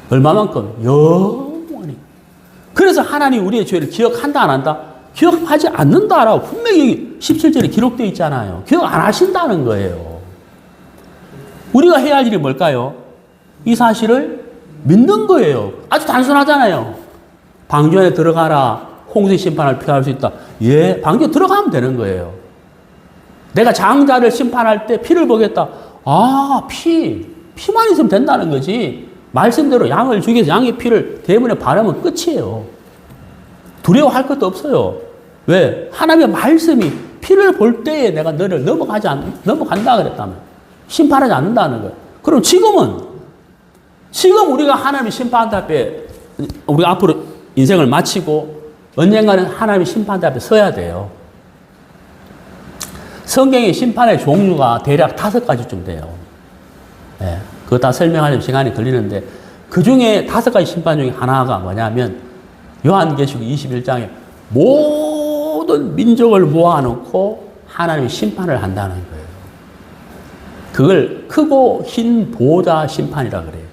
얼마만큼? 영원히. 그래서 하나님 우리의 죄를 기억한다 안 한다? 기억하지 않는다라고 분명히 17절에 기록되어 있잖아요. 기억 안 하신다는 거예요. 우리가 해야 할 일이 뭘까요? 이 사실을 믿는 거예요. 아주 단순하잖아요. 방주에 들어가라. 홍수 심판을 피할 수 있다. 예, 방주에 들어가면 되는 거예요. 내가 장자를 심판할 때 피를 보겠다. 아, 피만 있으면 된다는 거지. 말씀대로 양을 죽여서 양의 피를 대문에 바르면 끝이에요. 두려워할 것도 없어요. 왜? 하나님의 말씀이 피를 볼 때에 내가 너를 넘어간다 그랬다면 심판하지 않는다는 거예요. 그럼 지금 우리가 하나님의 심판대 앞에 우리가 앞으로 인생을 마치고 언젠가는 하나님의 심판대 앞에 서야 돼요. 성경의 심판의 종류가 대략 5가지쯤 돼요. 네, 그거 다 설명하려면 시간이 걸리는데 그 중에 5가지 심판 중에 하나가 뭐냐면 요한계시록 21장에 모든 민족을 모아놓고 하나님의 심판을 한다는 거예요. 그걸 크고 흰 보좌 심판이라 그래요.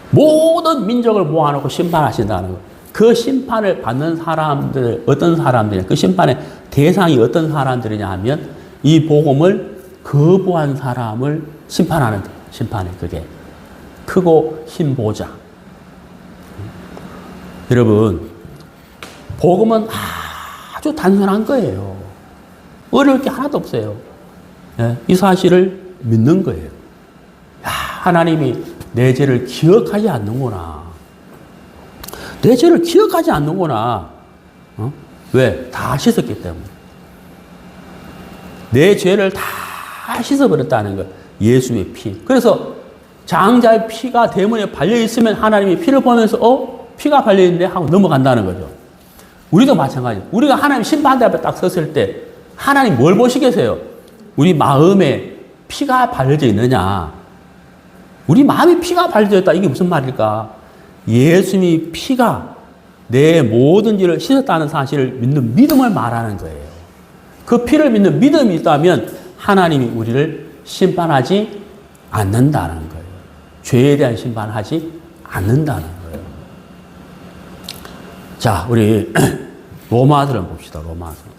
모든 민족을 모아놓고 심판하신다는 거예요. 그 심판을 받는 사람들, 어떤 사람들이냐, 그 심판의 대상이 어떤 사람들이냐 하면 이 복음을 거부한 사람을 심판하는 심판이 그게 크고 흰 보좌. 여러분, 복음은 아주 단순한 거예요. 어려울 게 하나도 없어요. 예, 이 사실을 믿는 거예요. 야, 하나님이 내 죄를 기억하지 않는구나. 내 죄를 기억하지 않는구나. 왜? 다 씻었기 때문에. 내 죄를 다 씻어버렸다는 거예요. 예수의 피. 그래서 장자의 피가 대문에 발려있으면 하나님이 피를 보면서 피가 발려있네 하고 넘어간다는 거죠. 우리도 마찬가지예요. 우리가 하나님 심판대 앞에 딱 섰을 때 하나님 뭘 보시겠어요? 우리 마음에 피가 발려져 있느냐. 우리 마음에 피가 발려져 있다. 이게 무슨 말일까? 예수님이 피가 내 모든 죄를 씻었다는 사실을 믿는 믿음을 말하는 거예요. 그 피를 믿는 믿음이 있다면 하나님이 우리를 심판하지 않는다는 거예요. 죄에 대한 심판을 하지 않는다는 거예요. 자, 우리 로마서를 봅시다. 로마서.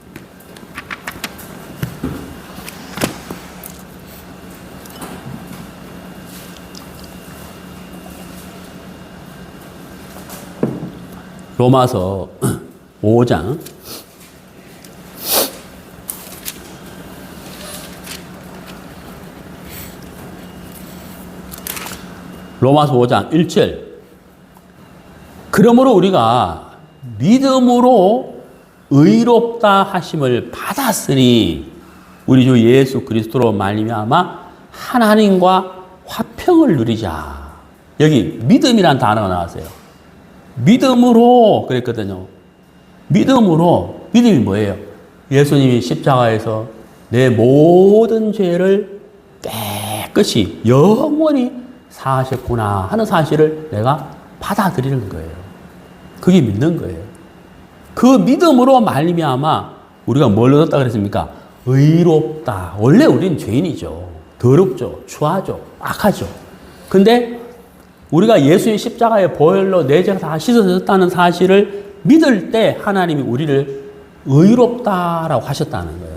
로마서 5장. 로마서 5장 1절. 그러므로 우리가 믿음으로 의롭다 하심을 받았으니 우리 주 예수 그리스도로 말미암아 하나님과 화평을 누리자. 여기 믿음이란 단어가 나왔어요. 믿음으로 그랬거든요. 믿음으로. 믿음이 뭐예요? 예수님이 십자가에서 내 모든 죄를 깨끗이 영원히 사하셨구나 하는 사실을 내가 받아들이는 거예요. 그게 믿는 거예요. 그 믿음으로 말미암아 우리가 뭘 얻었다 그랬습니까? 의롭다. 원래 우리는 죄인이죠. 더럽죠. 추하죠. 악하죠. 근데 우리가 예수의 십자가의 보혈로 내 죄가 다 씻어졌다는 사실을 믿을 때 하나님이 우리를 의롭다라고 하셨다는 거예요.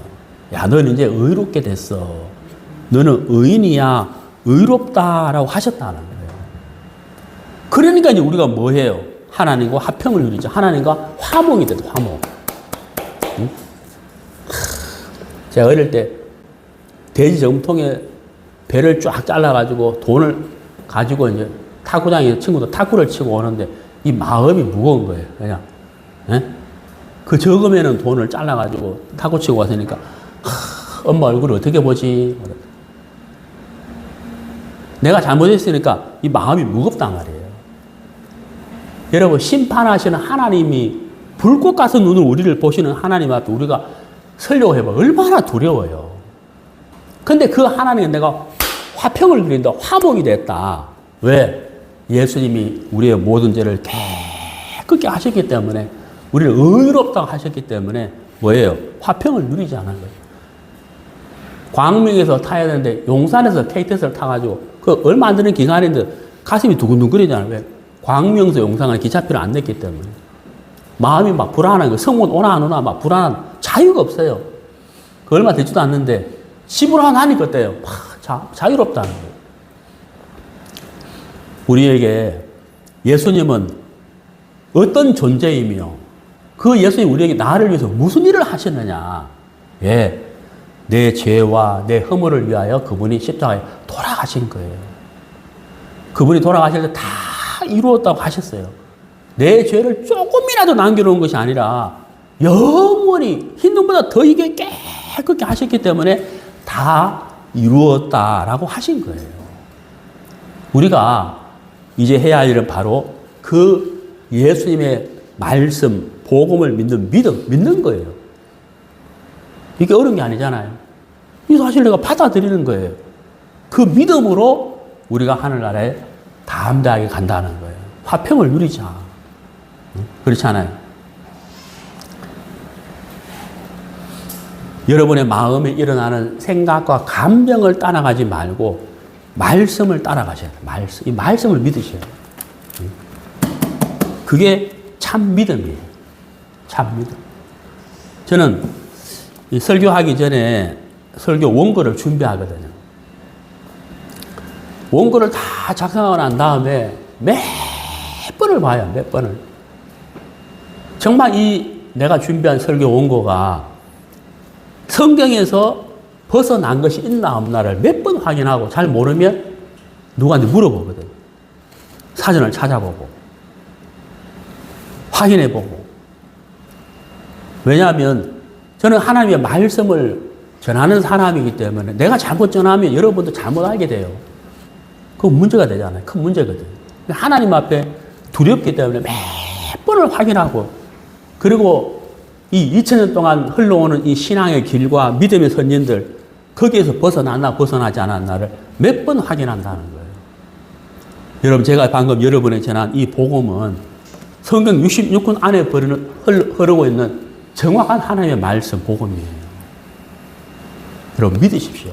야, 너는 이제 의롭게 됐어. 너는 의인이야. 의롭다라고 하셨다는 거예요. 그러니까 이제 우리가 뭐 해요? 하나님과 화평을 누리죠. 하나님과 화목이 돼요. 화목. 응? 제가 어릴 때 돼지 저금통에 배를 쫙 잘라가지고 돈을 가지고 이제 탁구장에 친구도 탁구를 치고 오는데 이 마음이 무거운 거예요. 그냥. 예? 그 적으면은 돈을 잘라가지고 탁구 치고 왔으니까 엄마 얼굴을 어떻게 보지? 내가 잘못했으니까 이 마음이 무겁단 말이에요. 여러분, 심판하시는 하나님이 불꽃 같은 눈으로 우리를 보시는 하나님 앞에 우리가 서려고 해봐. 얼마나 두려워요. 근데 그 하나님은 내가 화평을 누린다. 화목이 됐다. 왜? 예수님이 우리의 모든 죄를 깨끗게 하셨기 때문에, 우리를 의롭다고 하셨기 때문에 뭐예요? 화평을 누리지 않은 거예요. 광명에서 타야 되는데 용산에서 KTX를 타가지고 그 얼마 안 되는 기간인데 가슴이 두근두근거리잖아요. 왜? 광명에서 용산은 기차표를 안 냈기 때문에. 마음이 막 불안한 거예요. 성문 오나 안 오나 막 불안한, 자유가 없어요. 그 얼마 되지도 않는데 집으로 하나니까 어때요? 자유롭다는 거예요. 우리에게 예수님은 어떤 존재이며 그 예수님 우리에게 나를 위해서 무슨 일을 하셨느냐. 예. 내 죄와 내 허물을 위하여 그분이 십자가에 돌아가신 거예요. 그분이 돌아가실 때 다 이루었다고 하셨어요. 내 죄를 조금이라도 남겨놓은 것이 아니라 영원히 흰 눈보다 더 이게 깨끗게 하셨기 때문에 다 이루었다라고 하신 거예요. 우리가 이제 해야 할 일은 바로 그 예수님의 말씀, 복음을 믿는 믿는 거예요. 이게 어려운 게 아니잖아요. 이 사실 내가 받아들이는 거예요. 그 믿음으로 우리가 하늘나라에 담대하게 간다는 거예요. 화평을 누리자. 그렇잖아요. 여러분의 마음에 일어나는 생각과 감정을 따라가지 말고 말씀을 따라가셔야 돼요. 이 말씀을 믿으셔야 돼요. 그게 참 믿음이에요. 참 믿음. 저는 이 설교하기 전에 설교 원고를 준비하거든요. 원고를 다 작성하고 난 다음에 몇 번을 봐요. 몇 번을. 정말 내가 준비한 설교 원고가 성경에서 벗어난 것이 있나 없나를 몇 번 확인하고 잘 모르면 누구한테 물어보거든. 사전을 찾아보고 확인해보고. 왜냐하면 저는 하나님의 말씀을 전하는 사람이기 때문에 내가 잘못 전하면 여러분도 잘못 알게 돼요. 그거 문제가 되잖아요. 큰 문제거든요. 하나님 앞에 두렵기 때문에 몇 번을 확인하고, 그리고 이 2000년 동안 흘러오는 이 신앙의 길과 믿음의 선진들, 거기에서 벗어났나 벗어나지 않았나를 몇 번 확인한다는 거예요. 여러분, 제가 방금 여러분에 전한 이 복음은 성경 66권 안에 흐르고 있는 정확한 하나님의 말씀 복음이에요. 여러분 믿으십시오.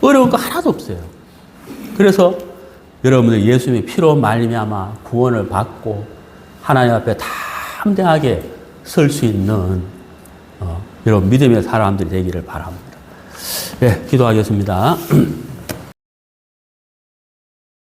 어려운 거 하나도 없어요. 그래서 여러분들 예수님의 피로 말미암아 구원을 받고 하나님 앞에 담대하게 설 수 있는 여러분 믿음의 사람들이 되기를 바랍니다. 네, 기도하겠습니다.